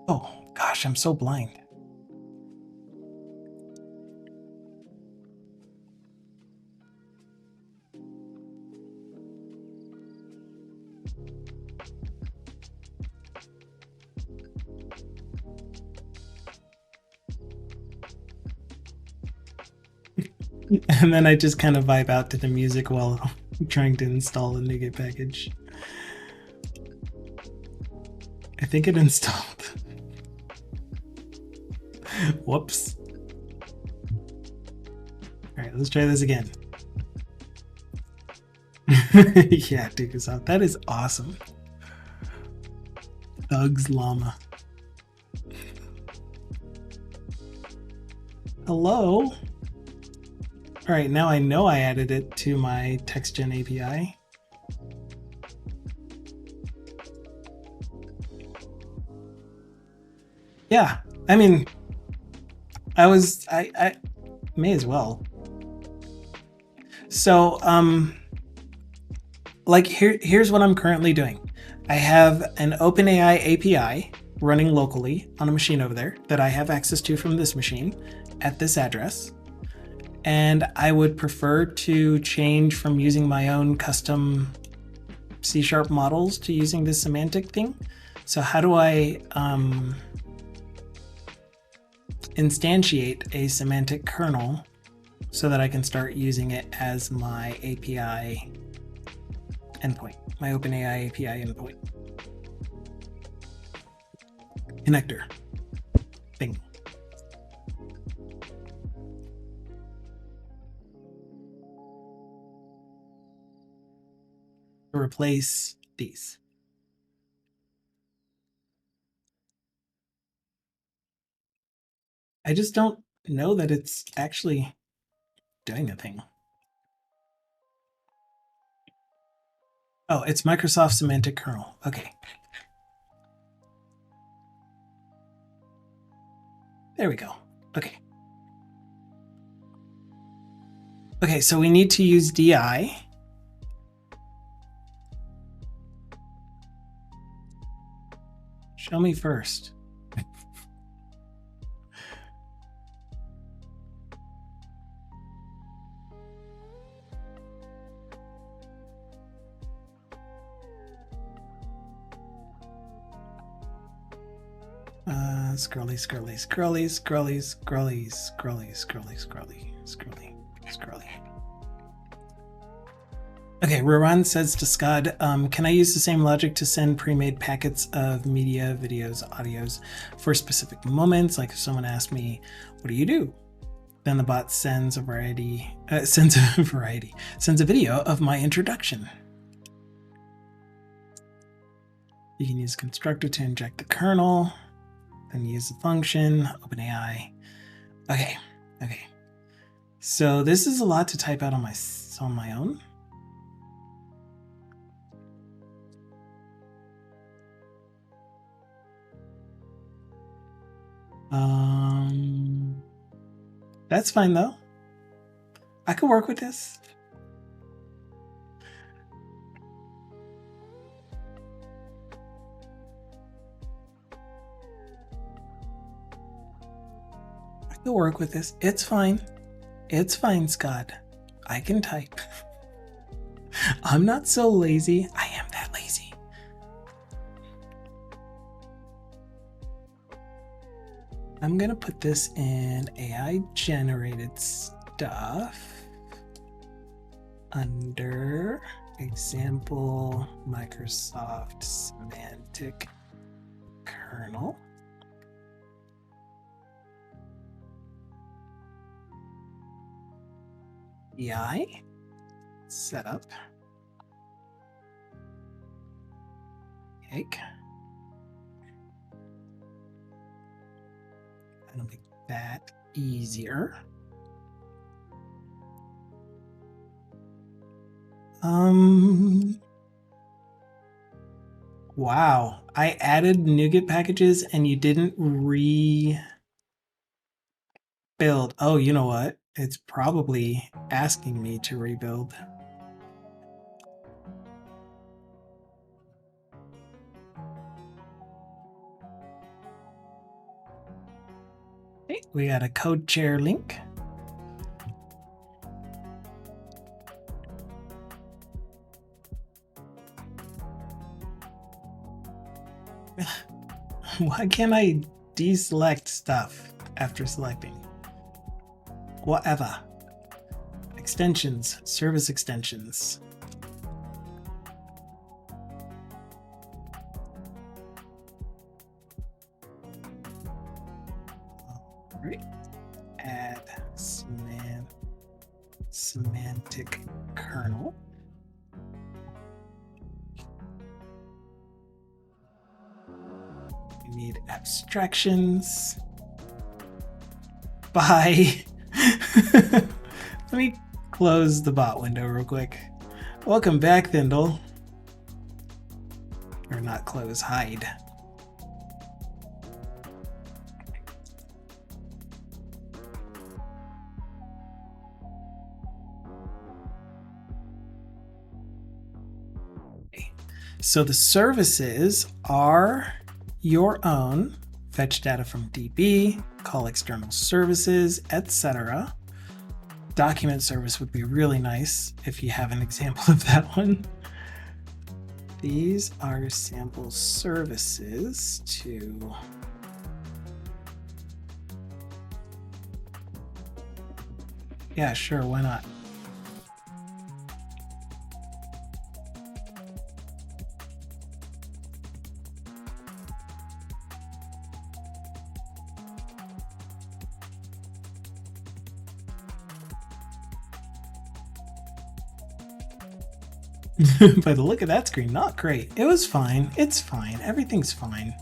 Oh gosh, I'm so blind. And then I just kind of vibe out to the music while trying to install a NuGet package. I think it installed. Whoops. All right, let's try this again. Yeah, take us out. That is awesome. Thugs Llama. Hello? All right, now I know I added it to my TextGen API. Yeah, I mean, I may as well. So, like here's what I'm currently doing. I have an OpenAI API running locally on a machine over there that I have access to from this machine at this address. And I would prefer to change from using my own custom C# models to using this semantic thing. So how do I instantiate a semantic kernel so that I can start using it as my API endpoint, my OpenAI API endpoint? Connector thing. To replace these. I just don't know that it's actually doing a thing. Oh, it's Microsoft Semantic Kernel. Okay. There we go. Okay. Okay, so we need to use DI. Show me first. Scrolly, scrolly, scrolly, scrolly, scrolly, scrolly, scrolly, scrolly, scrolly, scrolly. Okay, Roran says to Skod, can I use the same logic to send pre-made packets of media, videos, audios for specific moments? Like if someone asks me, what do you do? Then the bot sends a video of my introduction. You can use constructor to inject the kernel, then use the function, OpenAI. Okay. So this is a lot to type out on my own. That's fine though. I could work with this. Work with this. It's fine. It's fine, Skod. I can type. I'm not so lazy. I am that lazy. I'm gonna put this in AI generated stuff under example Microsoft Semantic Kernel. DI setup. Cake. That'll make that easier. Wow, I added NuGet packages and you didn't rebuild. Oh, you know what? It's probably asking me to rebuild. Okay, we got a code chair link. Why can't I deselect stuff after selecting? Whatever. Extensions, service extensions. All right. Add semantic kernel. We need abstractions. Bye. Let me close the bot window real quick. Welcome back, Thindle. Or not close, hide. Okay. So the services are your own. Fetch data from DB, call external services, etc. Document service would be really nice if you have an example of that one. These are sample services to yeah, sure, why not? By the look of that screen, not great. It was fine. It's fine. Everything's fine.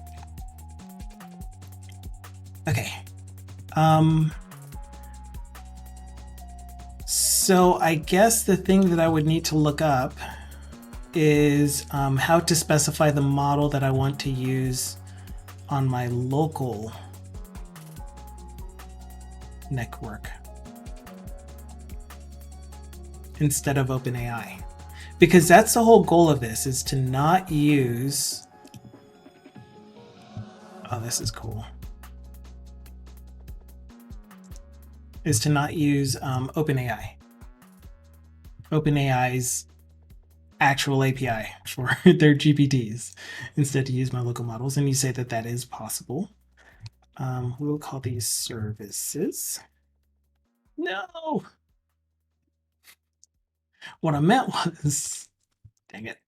Okay. So I guess the thing that I would need to look up is how to specify the model that I want to use on my local network instead of OpenAI. Because that's the whole goal of this, is to not use... Oh, this is cool. Is to not use OpenAI. OpenAI's actual API for their GPTs, instead to use my local models. And you say that that is possible. We will call these services. No! What I meant was, dang it.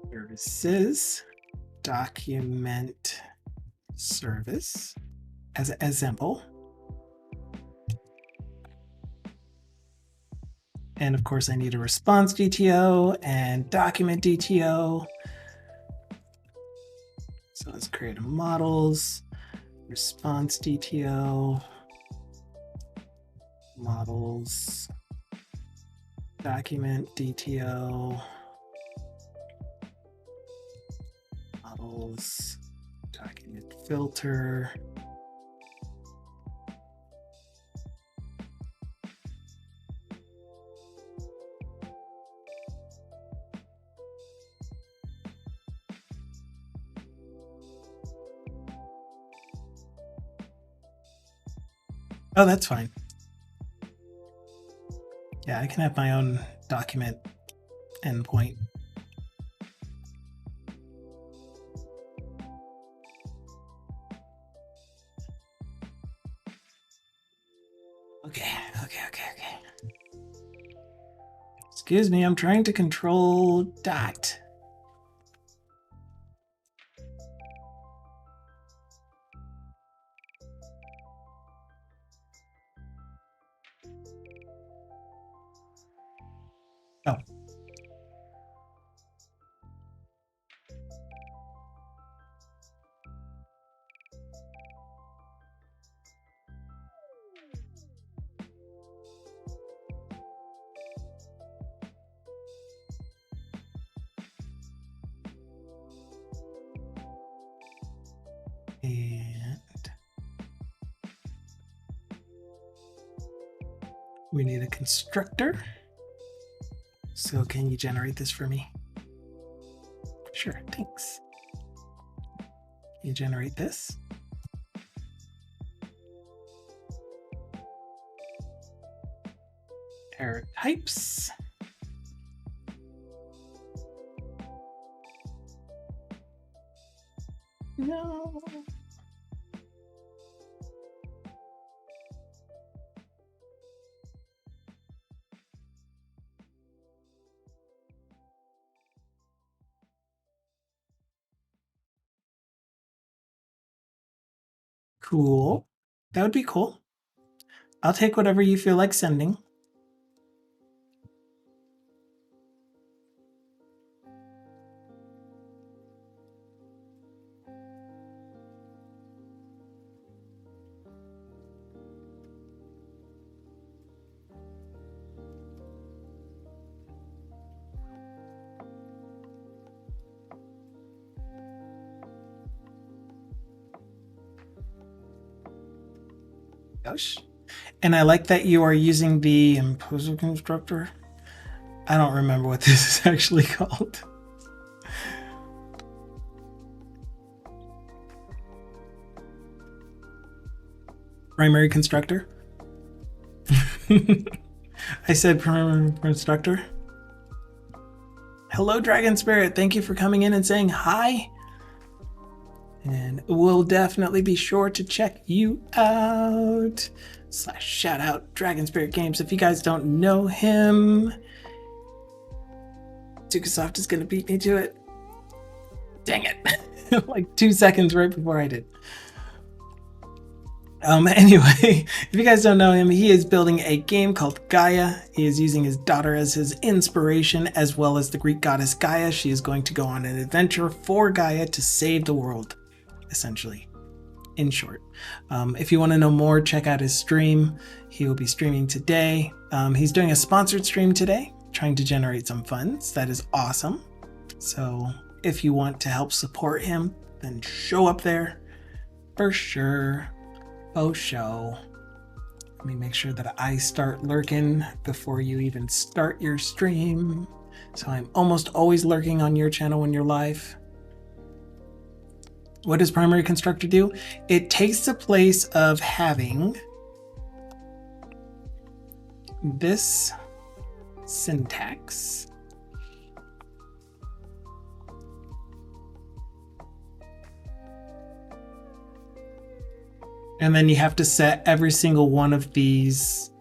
Services, document service as an example. And of course I need a response DTO and document DTO. So let's create a models, response DTO, models, document DTO, models, document filter. Oh, that's fine. Yeah, I can have my own document endpoint. Okay. Excuse me, I'm trying to control dot. Oh. And we need a constructor. So can you generate this for me? Sure, thanks. Can you generate this? Error types. No. Cool. That would be cool. I'll take whatever you feel like sending. Gosh. And I like that you are using the imposer constructor. I don't remember what this is actually called. Primary constructor. I said primary constructor. Hello, Dragon Spirit. Thank you for coming in and saying hi. And we'll definitely be sure to check you out. / shout out Dragon Spirit Games. If you guys don't know him, Microsoft is going to beat me to it. Dang it. Like 2 seconds right before I did. Anyway, if you guys don't know him, he is building a game called Gaia. He is using his daughter as his inspiration, as well as the Greek goddess Gaia. She is going to go on an adventure for Gaia to save the world, essentially, in short. If you want to know more, check out his stream. He will be streaming today. He's doing a sponsored stream today, trying to generate some funds. That is awesome. So if you want to help support him, then show up there for sure. Oh, show. Let me make sure that I start lurking before you even start your stream. So I'm almost always lurking on your channel when you're live. What does primary constructor do? It takes the place of having this syntax. And then you have to set every single one of these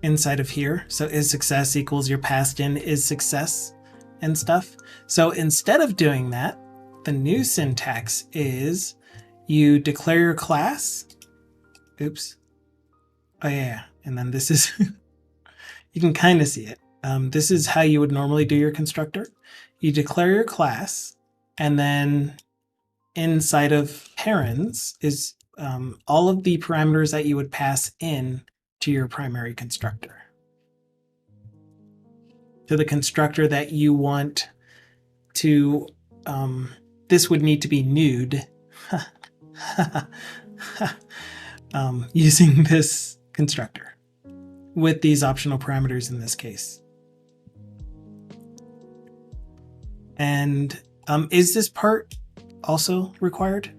inside of here. So is success equals your passed in is success and stuff. So instead of doing that, the new syntax is you declare your class. Oops. Oh yeah. And then this is, you can kind of see it. This is how you would normally do your constructor. You declare your class. And then inside of parents is all of the parameters that you would pass in to your primary constructor. To the constructor that you want to, this would need to be nude using this constructor with these optional parameters in this case. And is this part also required?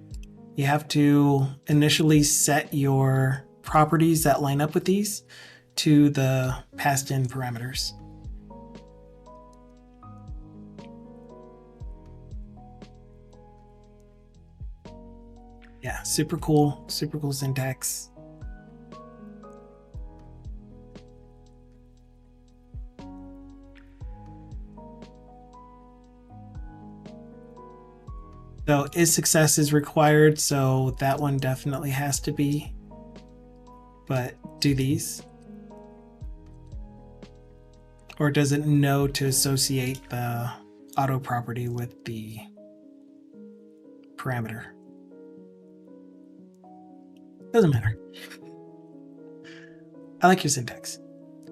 You have to initially set your properties that line up with these to the passed in parameters. Yeah, super cool syntax. So is success is required, so that one definitely has to be. But do these? Or does it know to associate the auto property with the parameter? Doesn't matter. I like your syntax.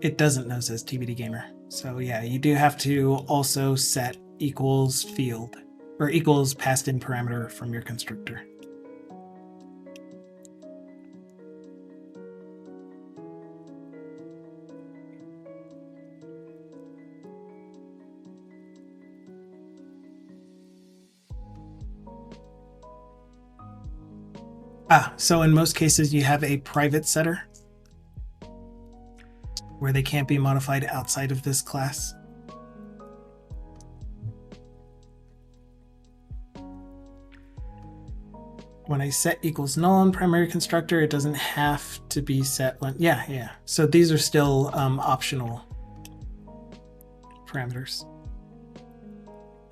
It doesn't know, says TBD Gamer. So yeah, you do have to also set equals field or equals passed in parameter from your constructor. So in most cases you have a private setter where they can't be modified outside of this class. When I set equals null on primary constructor, it doesn't have to be set when, yeah. So these are still optional parameters.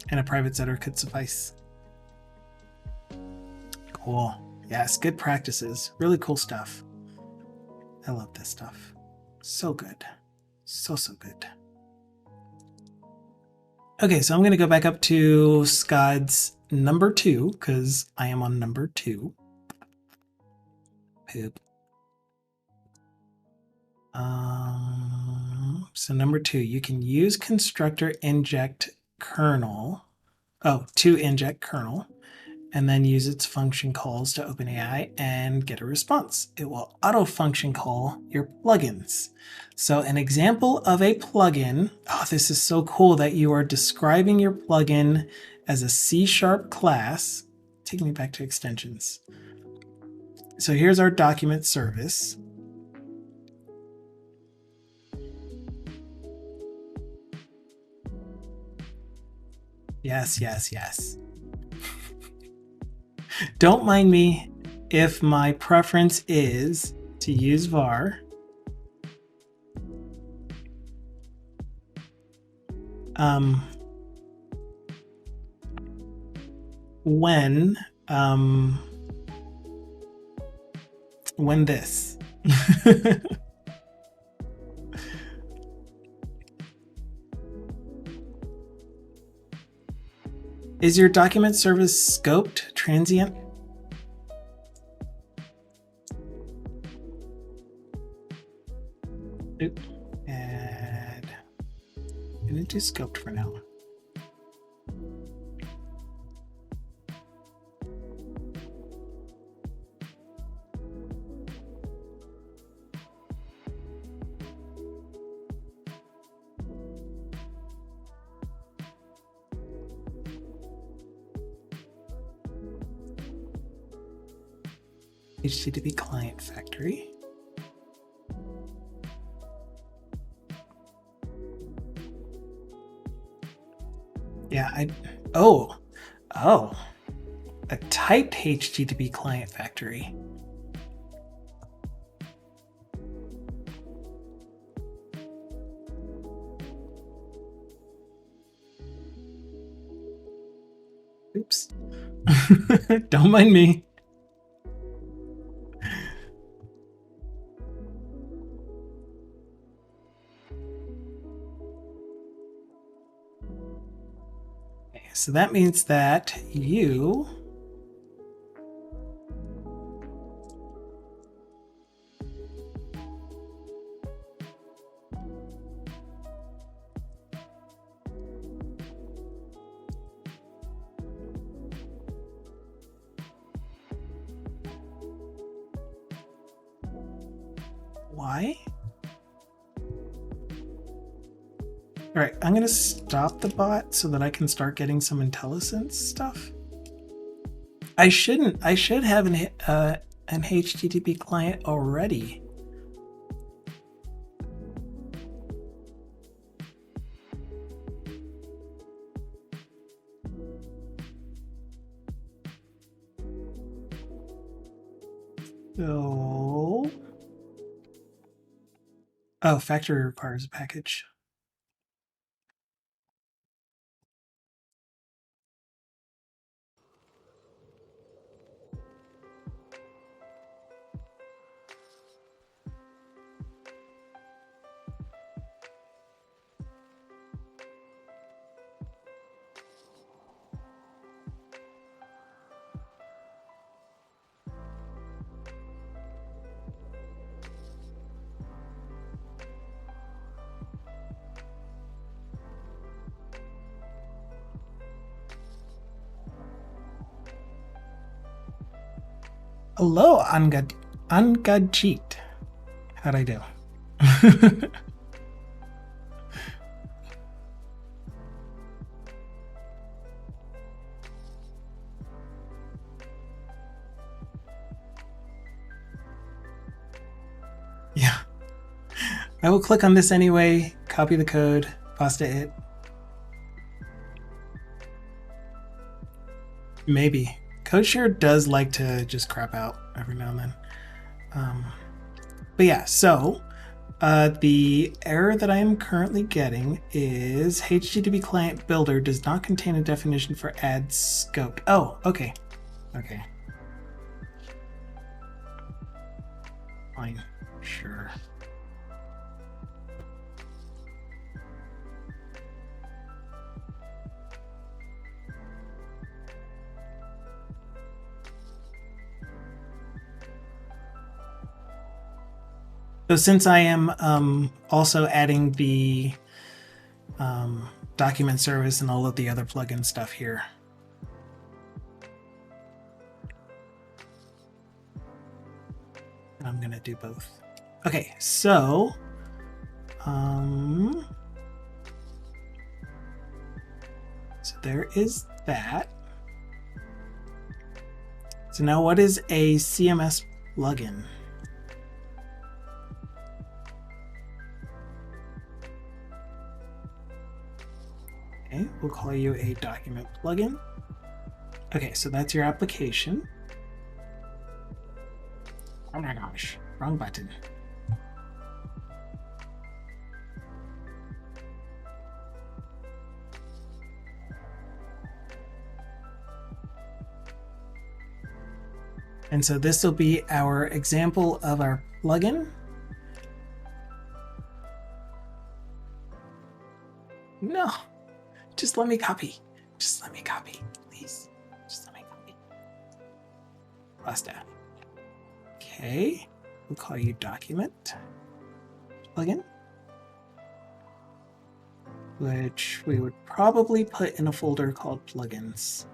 And a private setter could suffice. Cool. Yes, good practices. Really cool stuff. I love this stuff. So good. So good. Okay, so I'm going to go back up to Skod's number 2 because I am on number 2. Poop. So number 2, you can use constructor inject kernel. To inject kernel, and then use its function calls to OpenAI and get a response. It will auto function call your plugins. So an example of a plugin, this is so cool that you are describing your plugin as a C# class. Take me back to extensions. So here's our document service. Yes. Don't mind me if my preference is to use var. when this. Is your document service scoped transient? Oop. And I'm gonna do scoped for now. HTTP client factory. Yeah, oh, a typed HTTP client factory. Oops. Don't mind me. Okay, so that means that you why? All right, I'm gonna stop the bot so that I can start getting some IntelliSense stuff. I should have an HTTP client already. So, oh, factory requires a package. Hello, Angajit. How'd I do? Yeah. I will click on this anyway, copy the code, pasta it. Maybe. CodeShare does like to just crap out every now and then. But yeah, so the error that I am currently getting is HTTP client builder does not contain a definition for add scoped. Oh, okay. Okay. Fine. Sure. So since I am also adding the document service and all of the other plugin stuff here. And I'm gonna do both. Okay, so there is that. So now what is a CMS plugin? Okay, we'll call you a document plugin. Okay, so that's your application. Oh my gosh, wrong button. And so this will be our example of our plugin. No, just let me copy. Just let me copy, please. Just let me copy. Basta. Okay, we'll call you document plugin, which we would probably put in a folder called plugins.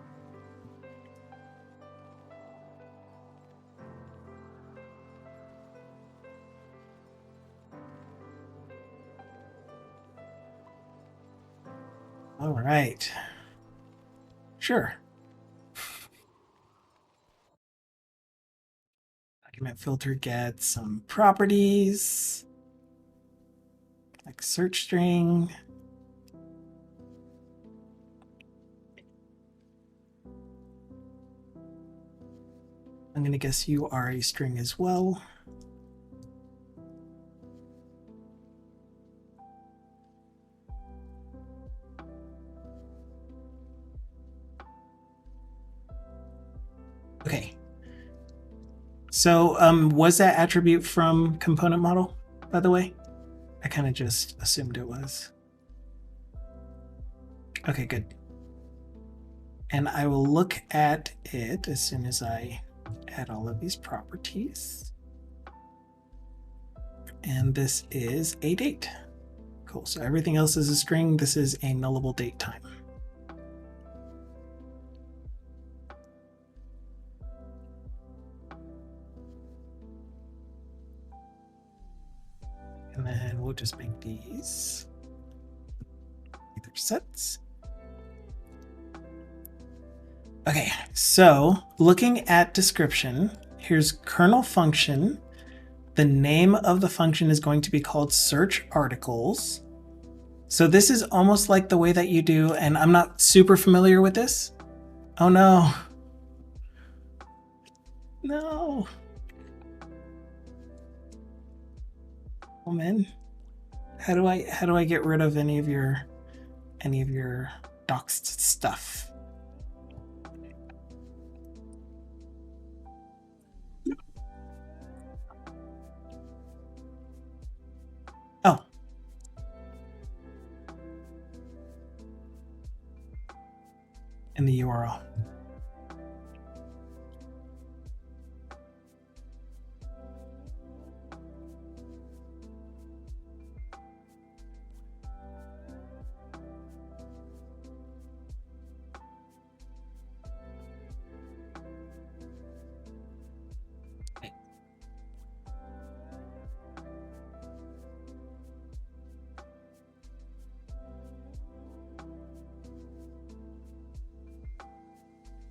All right. Sure. Document filter gets some properties like search string. I'm going to guess you are a string as well. Okay. So was that attribute from component model, by the way? I kind of just assumed it was. Okay, good. And I will look at it as soon as I add all of these properties. And this is a date. Cool, so everything else is a string. This is a nullable date time. And then we'll just make these either sets. Okay, so looking at description, here's kernel function. The name of the function is going to be called search articles. So this is almost like the way that you do, and I'm not super familiar with this. Oh no. No. Oh man. How do I get rid of any of your doxed stuff? Oh. In the URL.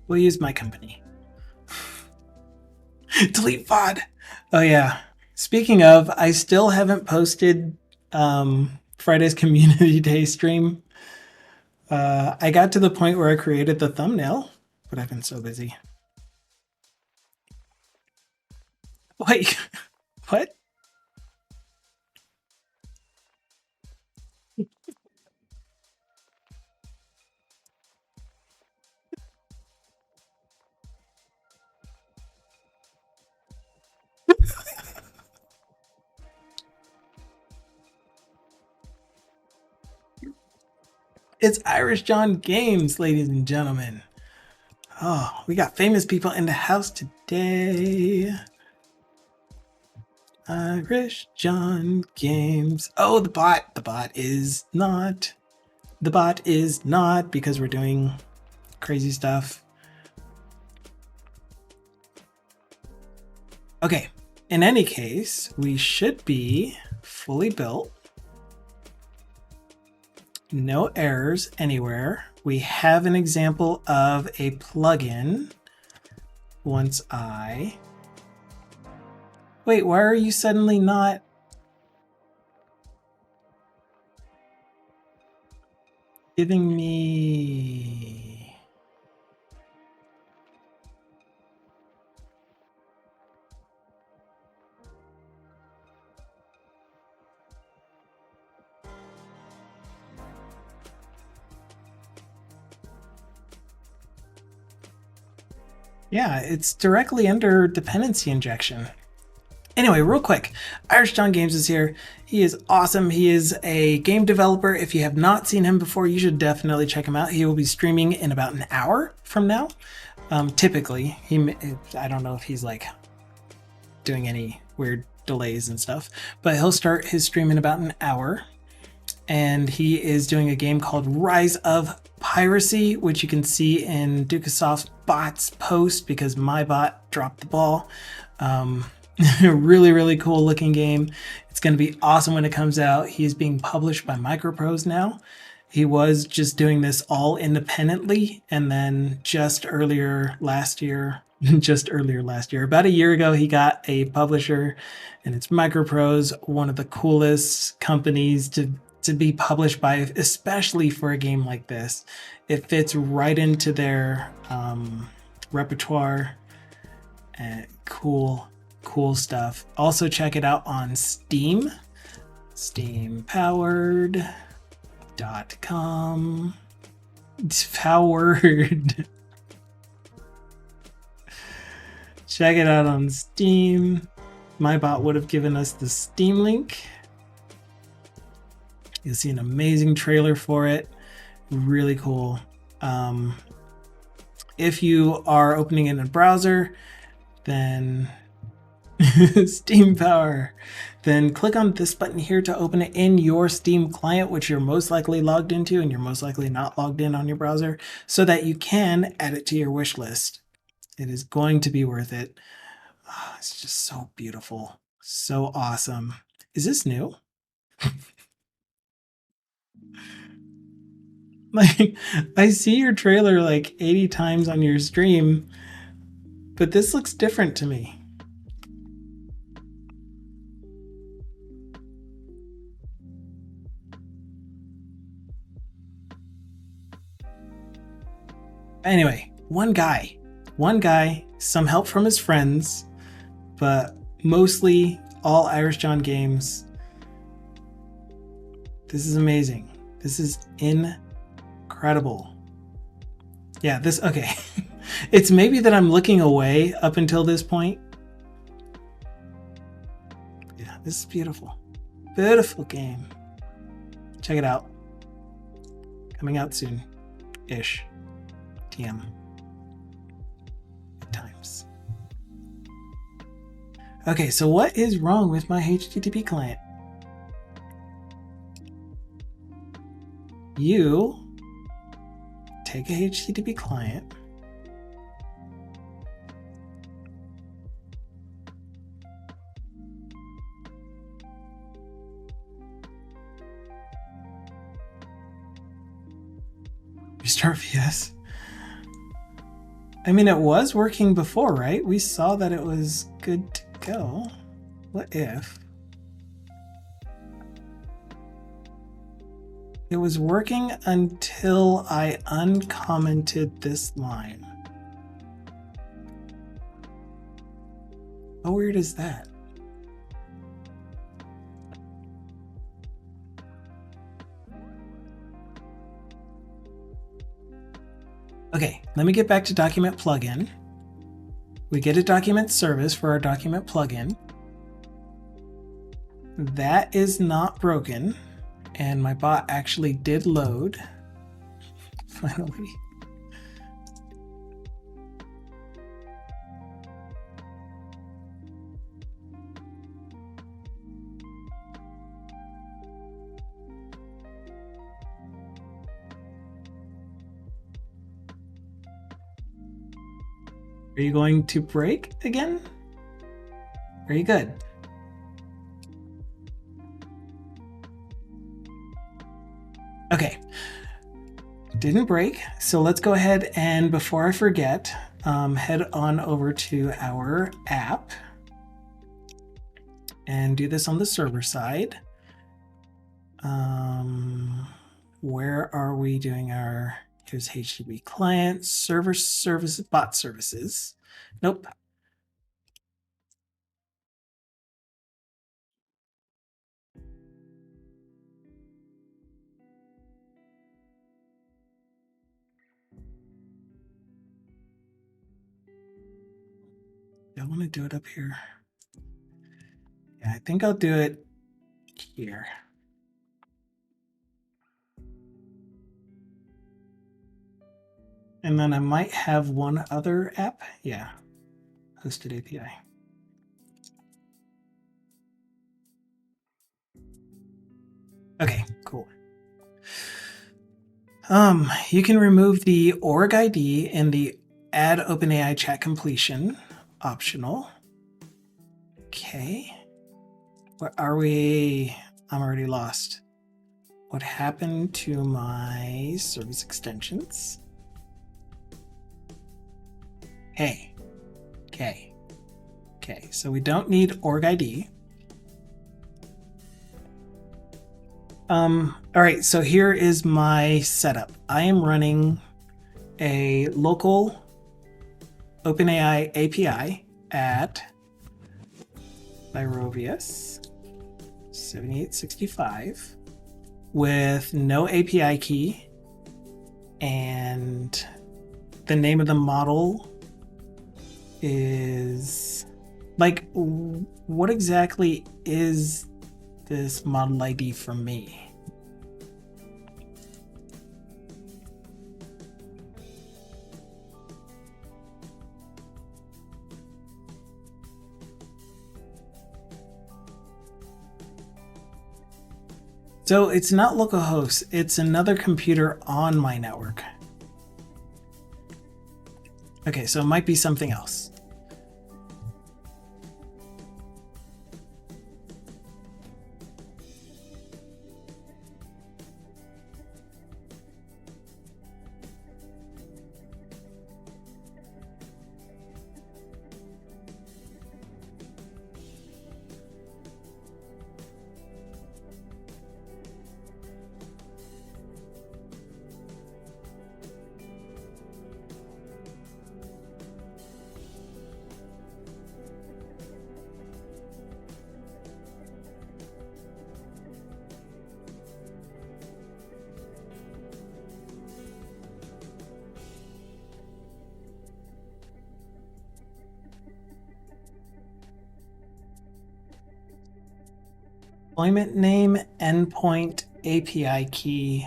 We'll use my company. Delete VOD. Oh yeah. Speaking of, I still haven't posted Friday's Community Day stream. I got to the point where I created the thumbnail, but I've been so busy. Wait, what? It's Irish John Games, ladies and gentlemen. Oh, we got famous people in the house today. Irish John Games. Oh, the bot. The bot is not. The bot is not, because we're doing crazy stuff. Okay. In any case, we should be fully built. No errors anywhere. We have an example of a plugin. Once I... Wait, why are you suddenly not... giving me... Yeah, it's directly under dependency injection. Anyway, real quick, Irish John Games is here. He is awesome. He is a game developer. If you have not seen him before, you should definitely check him out. He will be streaming in about an hour from now. Typically, I don't know if he's like doing any weird delays and stuff, but he'll start his stream in about an hour. And he is doing a game called Rise of Piracy, which you can see in Dukasoft's bot's post because my bot dropped the ball. Really, really cool looking game. It's going to be awesome when it comes out. He is being published by Microprose now. He was just doing this all independently, and then just earlier last year, about a year ago, he got a publisher, and it's Microprose, one of the coolest companies to be published by, especially for a game like this. It fits right into their repertoire, and cool stuff. Also check it out on Steam, steampowered.com. It's powered. Check it out on Steam. My bot would have given us the Steam link. You'll see an amazing trailer for it. Really cool. If you are opening it in a browser, then Steam Power, then click on this button here to open it in your Steam client, which you're most likely logged into, and you're most likely not logged in on your browser, so that you can add it to your wish list. It is going to be worth it. Oh, it's just so beautiful. So awesome. Is this new? Like, I see your trailer like 80 times on your stream, but this looks different to me. Anyway, one guy, some help from his friends, but mostly all Irish John Games. This is amazing. This is incredible. Yeah, okay. It's maybe that I'm looking away up until this point. Yeah, this is beautiful. Beautiful game. Check it out. Coming out soon-ish. TM. At times. Okay, so what is wrong with my HTTP client? You take a HTTP client, restart VS. I mean, it was working before, right? We saw that it was good to go. What if it was working until I uncommented this line? How weird is that? Okay, let me get back to document plugin. We get a document service for our document plugin. That is not broken, and my bot actually did load. Finally. Are you going to break again? Are you good? Okay, didn't break. So let's go ahead and, before I forget, head on over to our app and do this on the server side. Where are we doing our... Here's HTTP client, server services, bot services. Nope. I want to do it up here. Yeah, I think I'll do it here. And then I might have one other app. Yeah, hosted API. Okay, cool. You can remove the org ID and the add OpenAI chat completion, optional. Okay. Where are we? I'm already lost. What happened to my service extensions? Hey. Okay. Okay, so we don't need org ID. All right, so here is my setup. I am running a local OpenAI API at Virovius 7865 with no API key, and the name of the model is like, what exactly is this model ID for me? So it's not localhost, it's another computer on my network. Okay, so it might be something else. Deployment name, endpoint, API key.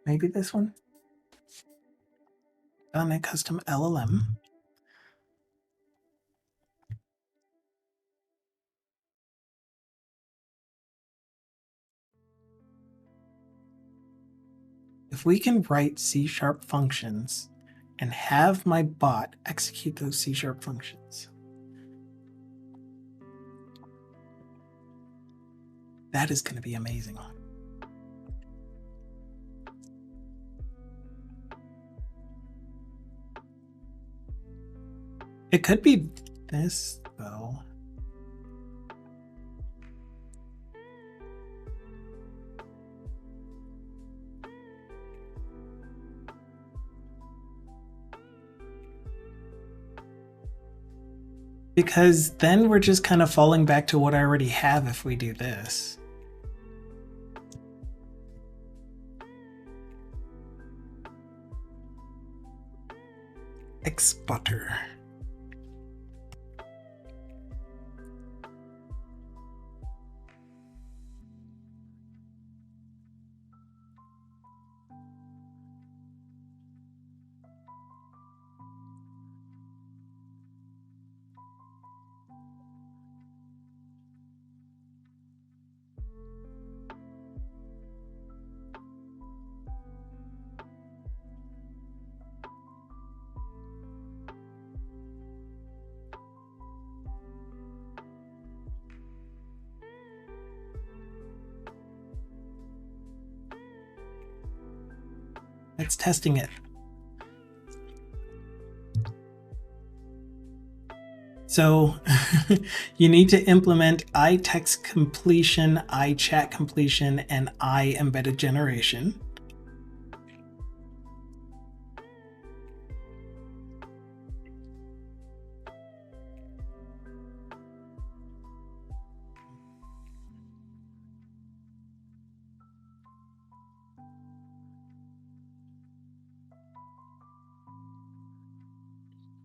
Maybe this one? On a custom LLM. If we can write C# functions and have my bot execute those C# functions, that is going to be amazing. It could be this, though. Because then we're just kind of falling back to what I already have if we do this. Exporter. It's testing it. So you need to implement iText completion, iChat completion, and iEmbedded generation.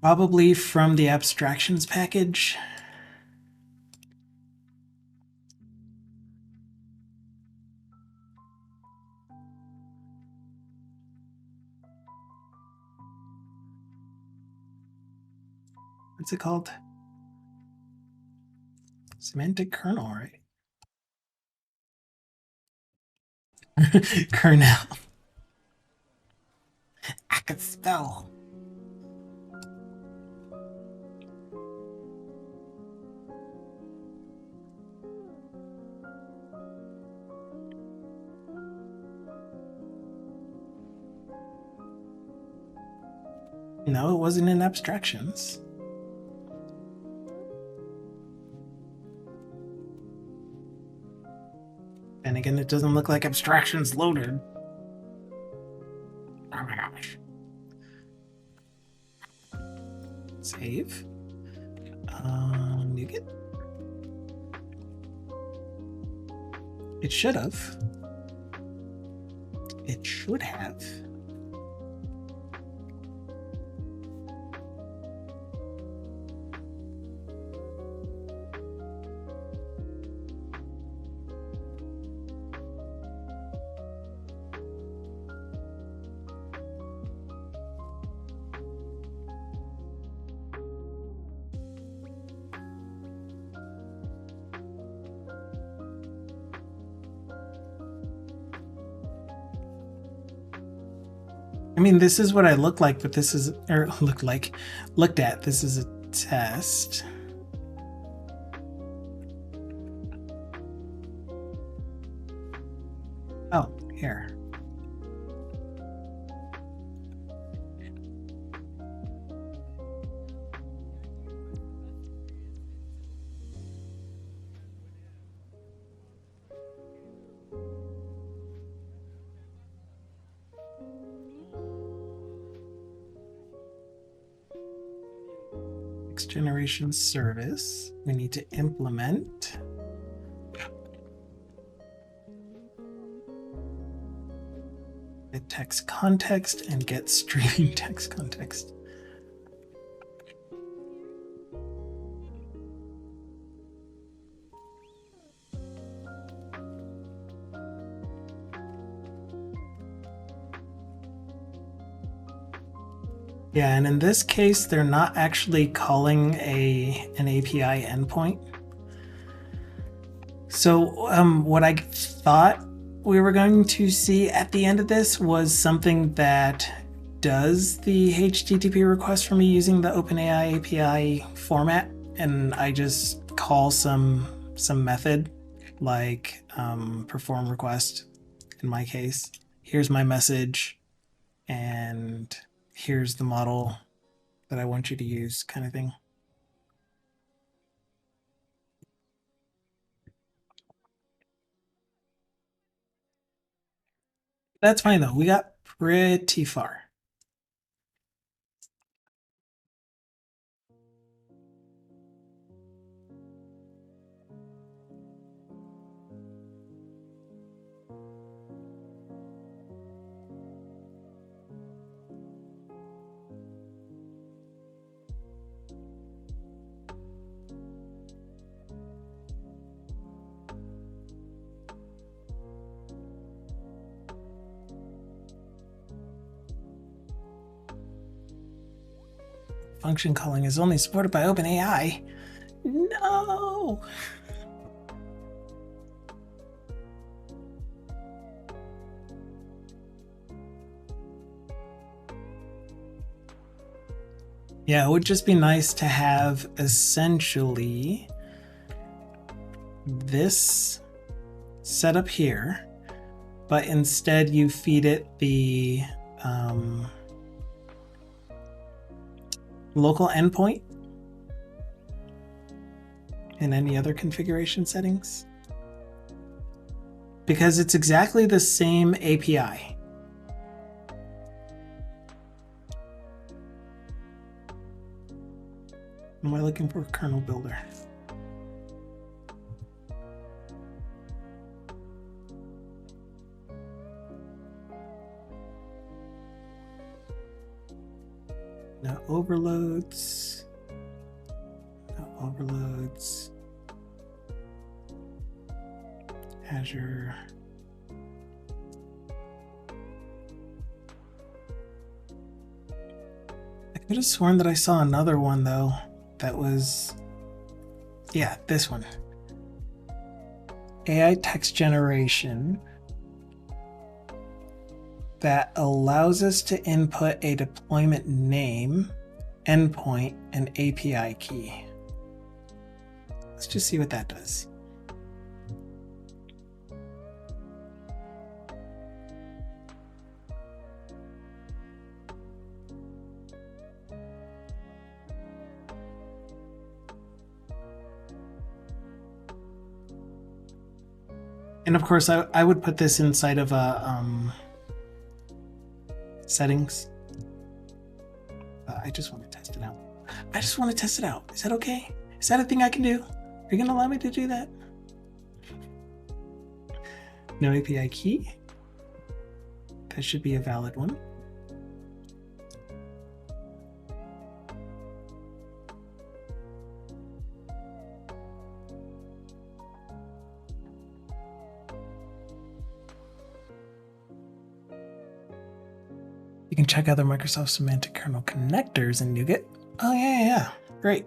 Probably from the abstractions package. What's it called? Semantic kernel, right? Kernel. I can spell. No, it wasn't in abstractions. And again, it doesn't look like abstractions loaded. Oh my gosh. Save. NuGet. It should have. It should have. I mean, this is what I look like, but this is, or looked at. This is a test. Oh, here. Next generation service. We need to implement. Get text context and get streaming text context. Yeah, and in this case, they're not actually calling an API endpoint. So what I thought we were going to see at the end of this was something that does the HTTP request for me using the OpenAI API format, and I just call some method like perform request in my case. Here's my message, and here's the model that I want you to use, kind of thing. That's fine though. We got pretty far. Function calling is only supported by OpenAI. No. Yeah, it would just be nice to have essentially this setup here, but instead you feed it the local endpoint and any other configuration settings, because it's exactly the same API. Am I looking for kernel builder? No overloads. No overloads. Azure. I could have sworn that I saw another one though that was, yeah, this one. AI text generation that allows us to input a deployment name, endpoint, and API key. Let's just see what that does. And of course, I would put this inside of a settings. I just want to test it out. I just want to test it out. Is that okay? Is that a thing I can do? Are you going to allow me to do that? No API key. That should be a valid one. You can check out the Microsoft Semantic Kernel connectors in NuGet. Oh, yeah. Great.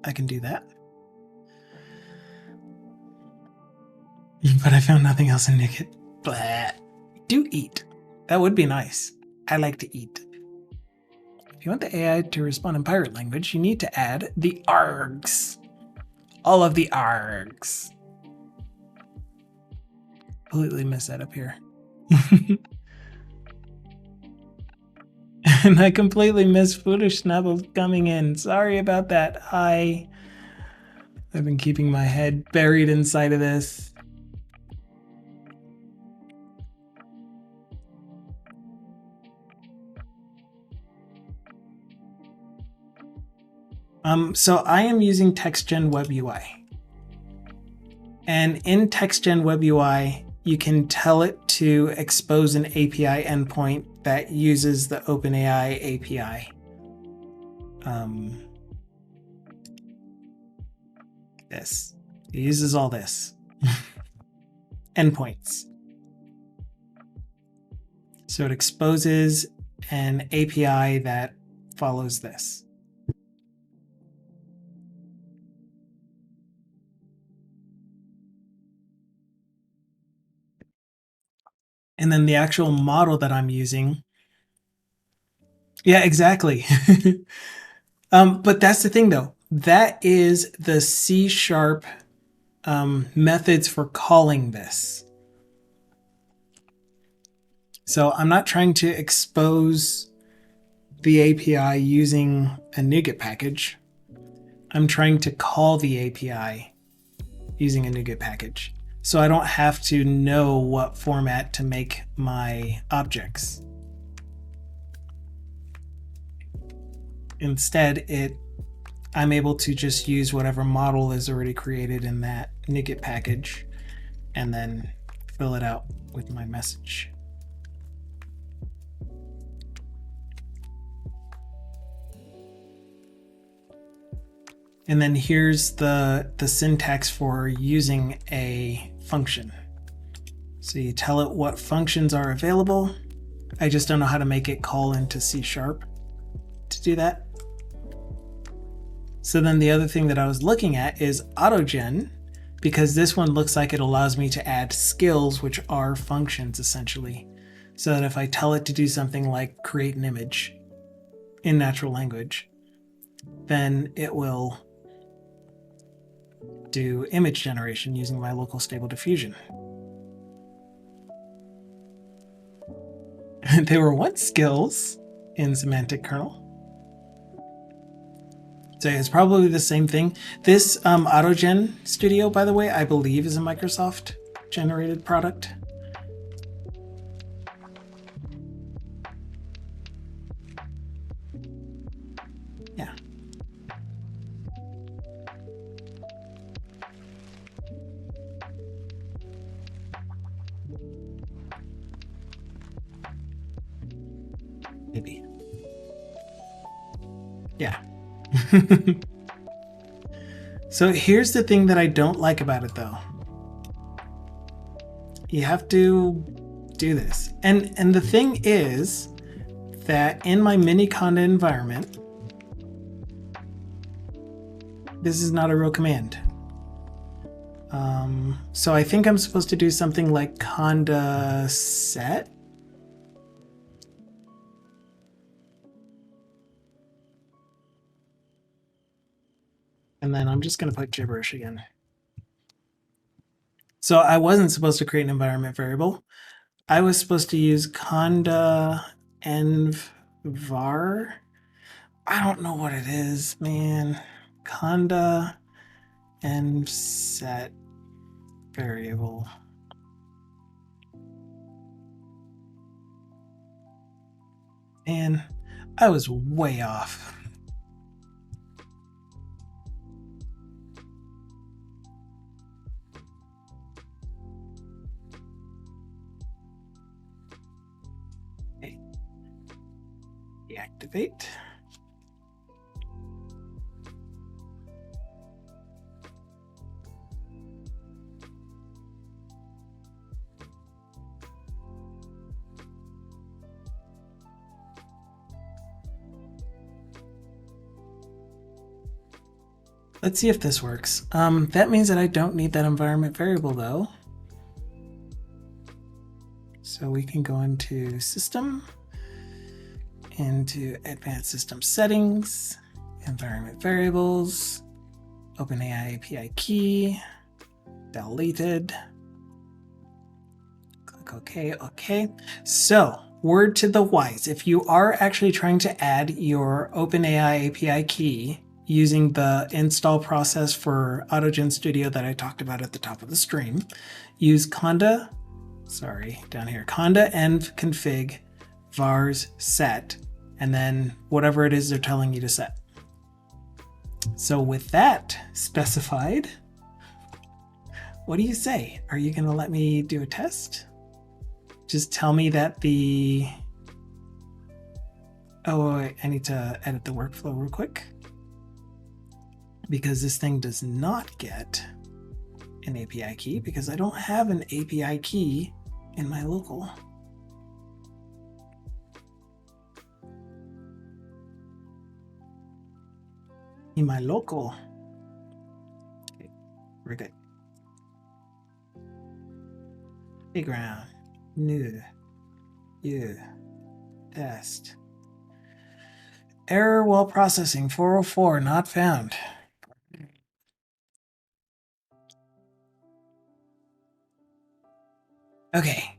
I can do that. But I found nothing else in NuGet. Blah. Do eat. That would be nice. I like to eat. If you want the AI to respond in pirate language, you need to add the args. All of the args. Completely missed that up here. And I completely missed Foolish Snubble coming in. Sorry about that. I've been keeping my head buried inside of this. So I am using TextGen Web UI. And in TextGen Web UI, you can tell it to expose an API endpoint that uses the OpenAI API. This. It uses all this. Endpoints. So it exposes an API that follows this. And then the actual model that I'm using. Yeah, exactly. But that's the thing though. That is the C# methods for calling this. So I'm not trying to expose the API using a NuGet package. I'm trying to call the API using a NuGet package. So I don't have to know what format to make my objects. Instead, I'm able to just use whatever model is already created in that NuGet package and then fill it out with my message. And then here's the syntax for using a function. So you tell it what functions are available. I just don't know how to make it call into C# to do that. So then the other thing that I was looking at is AutoGen, because this one looks like it allows me to add skills, which are functions essentially. So that if I tell it to do something like create an image in natural language, then it will do image generation using my local stable diffusion. They were once skills in semantic kernel. So it's probably the same thing. This AutoGen Studio, by the way, I believe is a Microsoft generated product. Yeah. Maybe. Yeah. So here's the thing that I don't like about it though. You have to do this. And the thing is that in my mini conda environment, this is not a real command. So I think I'm supposed to do something like conda set. And then I'm just going to put gibberish again. So I wasn't supposed to create an environment variable. I was supposed to use conda env var. I don't know what it is, man. Conda env set variable. And I was way off. Okay. Deactivate. Let's see if this works. That means that I don't need that environment variable though. So we can go into System, into Advanced System Settings, Environment Variables, OpenAI API key, deleted. Click OK, OK. So, word to the wise, if you are actually trying to add your OpenAI API key using the install process for AutoGen Studio that I talked about at the top of the stream, use conda env config vars set, and then whatever it is they're telling you to set. So with that specified, what do you say? Are you going to let me do a test? Just tell me that the... Oh, wait, I need to edit the workflow real quick, because this thing does not get an API key because I don't have an API key in my local. In my local. Okay, we're good. Playground, new, you, test. Error while processing, 404, not found. Okay.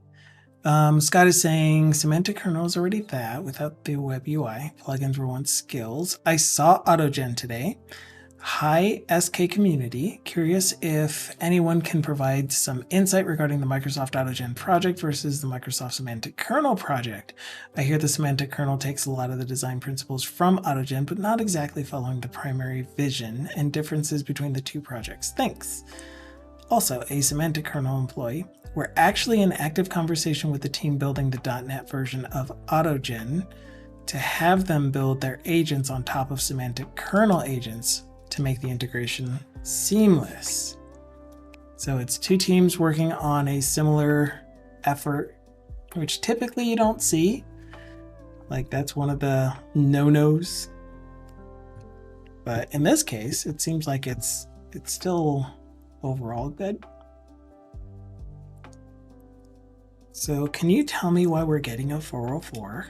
Skod is saying semantic kernel is already that without the web UI. Plugins were once skills. I saw AutoGen today. Hi, SK community. Curious if anyone can provide some insight regarding the Microsoft AutoGen project versus the Microsoft Semantic Kernel project. I hear the Semantic Kernel takes a lot of the design principles from AutoGen, but not exactly following the primary vision, and differences between the two projects. Thanks. Also, a Semantic Kernel employee. We're actually in active conversation with the team building the .NET version of AutoGen to have them build their agents on top of Semantic Kernel agents to make the integration seamless. So it's two teams working on a similar effort, which typically you don't see. Like, that's one of the no-nos. But in this case, it seems like it's still overall good. So can you tell me why we're getting a 404?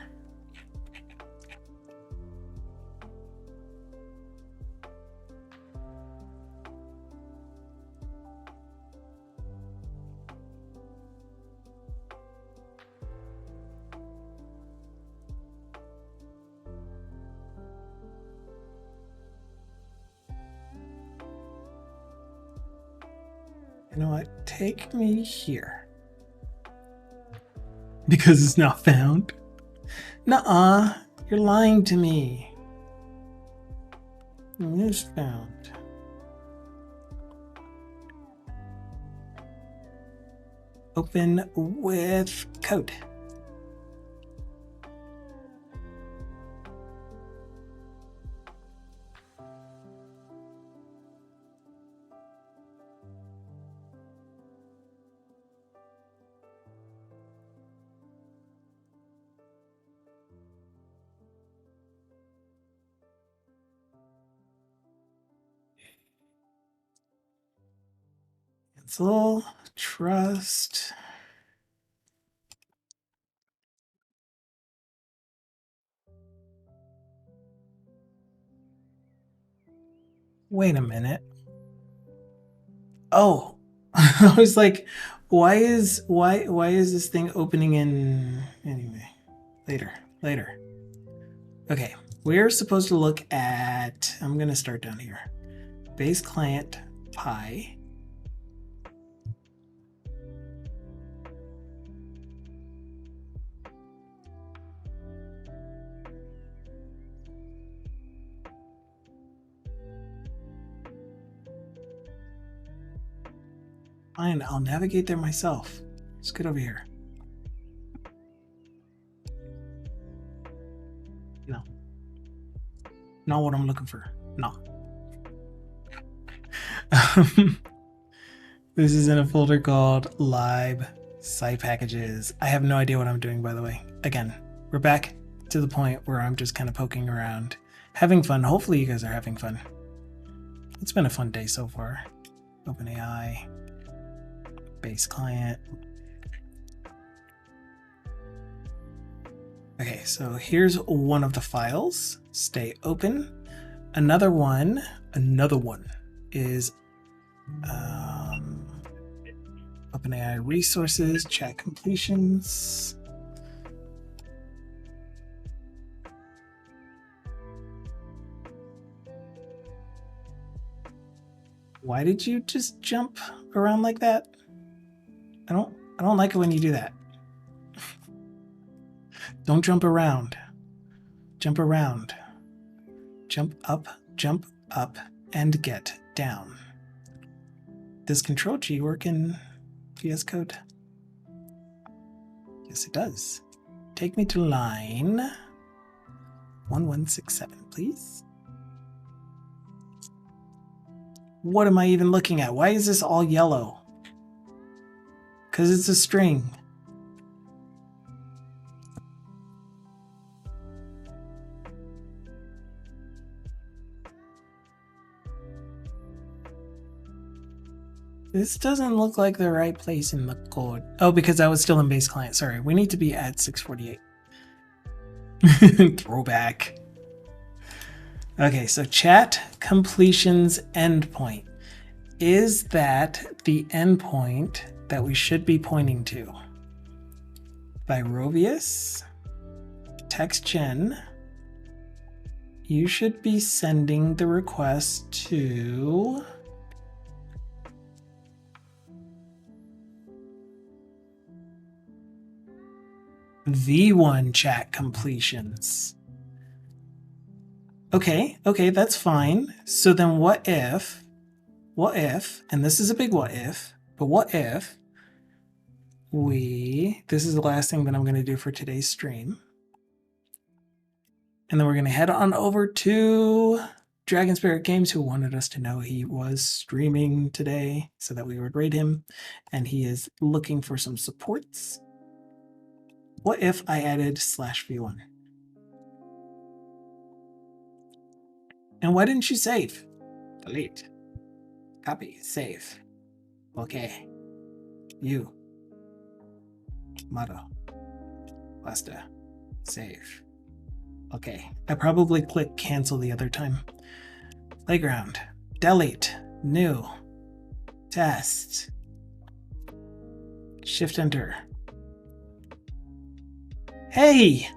You know what? Take me here. Because it's not found? Nuh-uh. You're lying to me. It's found. Open with code. Cancel, trust. Wait a minute. Oh, I was like, why is this thing opening in anyway? Later. Okay, we're supposed to look at, I'm gonna start down here. Base client pi. Fine, I'll navigate there myself. Let's get over here. No. Not what I'm looking for. No. This is in a folder called lib site packages. I have no idea what I'm doing, by the way. Again, we're back to the point where I'm just kind of poking around, having fun. Hopefully you guys are having fun. It's been a fun day so far. OpenAI, base client. Okay, so here's one of the files. Stay open. Another one is OpenAI resources, chat completions. Why did you just jump around like that? I don't like it when you do that. Don't jump around. Jump around. Jump up, and get down. Does Control G work in VS Code? Yes, it does. Take me to line 1167, please. What am I even looking at? Why is this all yellow? Because it's a string. This doesn't look like the right place in the code. Oh, because I was still in base client. Sorry, we need to be at 648. Throwback. Okay, so chat completions endpoint. Is that the endpoint that we should be pointing to? Virovius, TextGen, you should be sending the request to V1 chat completions. Okay, that's fine. So then what if, and this is a big what if, but what if this is the last thing that I'm going to do for today's stream. And then we're going to head on over to Dragon Spirit Games, who wanted us to know he was streaming today so that we would rate him. And he is looking for some supports. What if I added /v1? And why didn't you save? Delete. Copy. Save. Okay. You. Motto. Pasta. Save. Okay. I probably clicked cancel the other time. Playground. Delete. New. Test. Shift enter. Hey!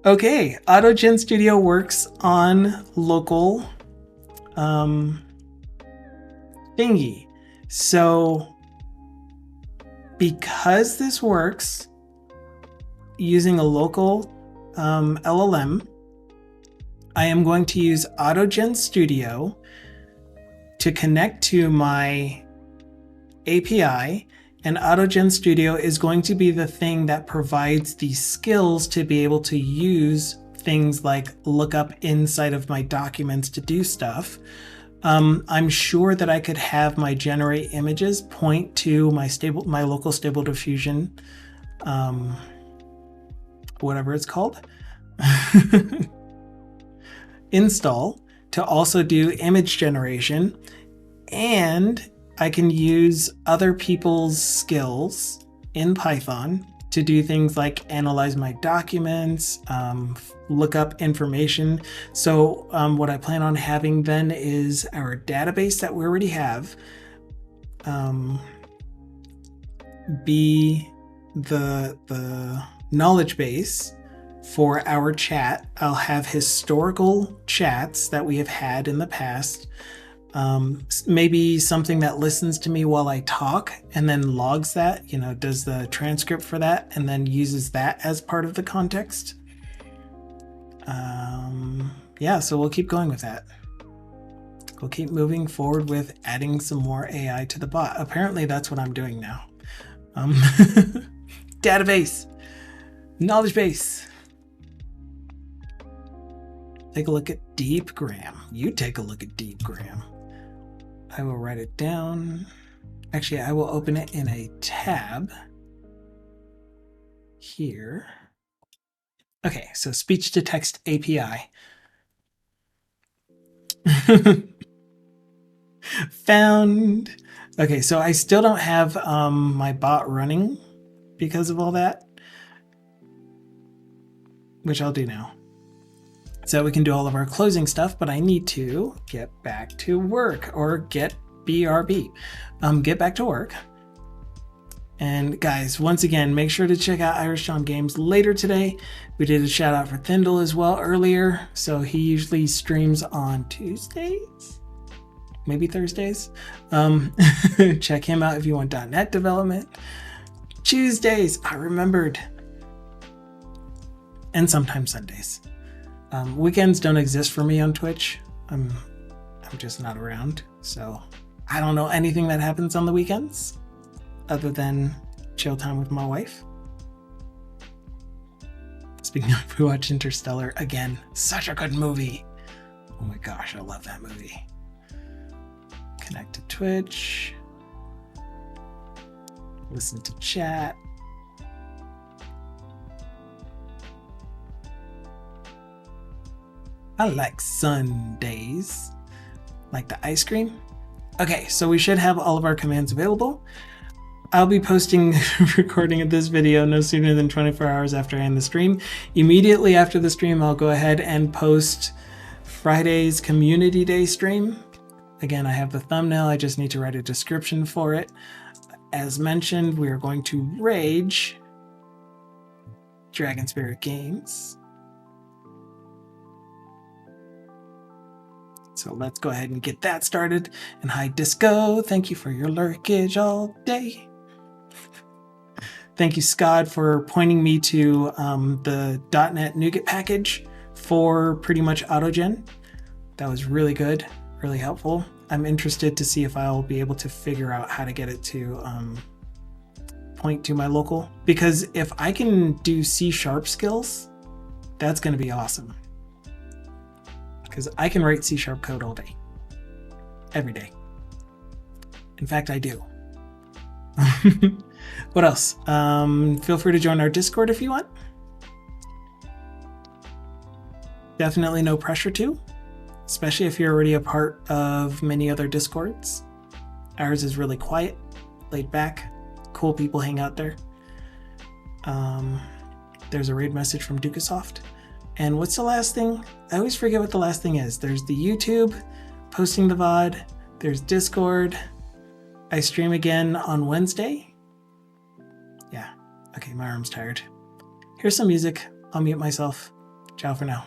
Okay, AutoGen Studio works on local thingy. So because this works using a local LLM, I am going to use AutoGen Studio to connect to my API, and AutoGen Studio is going to be the thing that provides the skills to be able to use things like look up inside of my documents to do stuff. I'm sure that I could have my generate images point to my local Stable Diffusion, whatever it's called, install to also do image generation, and I can use other people's skills in Python to do things like analyze my documents, look up information. So what I plan on having then is our database that we already have be the knowledge base for our chat. I'll have historical chats that we have had in the past. Maybe something that listens to me while I talk and then logs that, does the transcript for that and then uses that as part of the context. Yeah, so we'll keep going with that. We'll keep moving forward with adding some more AI to the bot. Apparently that's what I'm doing now. Database, knowledge base. Take a look at DeepGram. You take a look at DeepGram. I will write it down. Actually, I will open it in a tab here. Okay, so speech to text API. Found. Okay, so I still don't have my bot running because of all that, which I'll do now. So we can do all of our closing stuff, but I need to get back to work, or get BRB. Get back to work. And guys, once again, make sure to check out Irish John Games later today. We did a shout out for Thindle as well earlier. So he usually streams on Tuesdays, maybe Thursdays. Check him out if you want .NET development. Tuesdays, I remembered. And sometimes Sundays. Weekends don't exist for me on Twitch. I'm just not around, so I don't know anything that happens on the weekends other than chill time with my wife. Speaking of, we watched Interstellar again. Such a good movie. Oh my gosh, I love that movie. Connect to Twitch. Listen to chat. I like Sundays. Like the ice cream. Okay, so we should have all of our commands available. I'll be posting recording of this video no sooner than 24 hours after I end the stream. Immediately after the stream, I'll go ahead and post Friday's Community Day stream. Again, I have the thumbnail. I just need to write a description for it. As mentioned, we are going to rage Dragon Spirit Games. So let's go ahead and get that started. And hi Disco, thank you for your lurkage all day. Thank you Skod for pointing me to the .NET NuGet package for pretty much AutoGen. That was really good, really helpful. I'm interested to see if I'll be able to figure out how to get it to point to my local. Because if I can do C# skills, that's going to be awesome. Because I can write C# code all day, every day. In fact, I do. What else? Feel free to join our Discord if you want. Definitely no pressure to, especially if you're already a part of many other Discords. Ours is really quiet, laid back, cool people hang out there. There's a raid message from Dukasoft. And what's the last thing? I always forget what the last thing is. There's the YouTube, posting the VOD. There's Discord. I stream again on Wednesday. Yeah. Okay, my arm's tired. Here's some music. I'll mute myself. Ciao for now.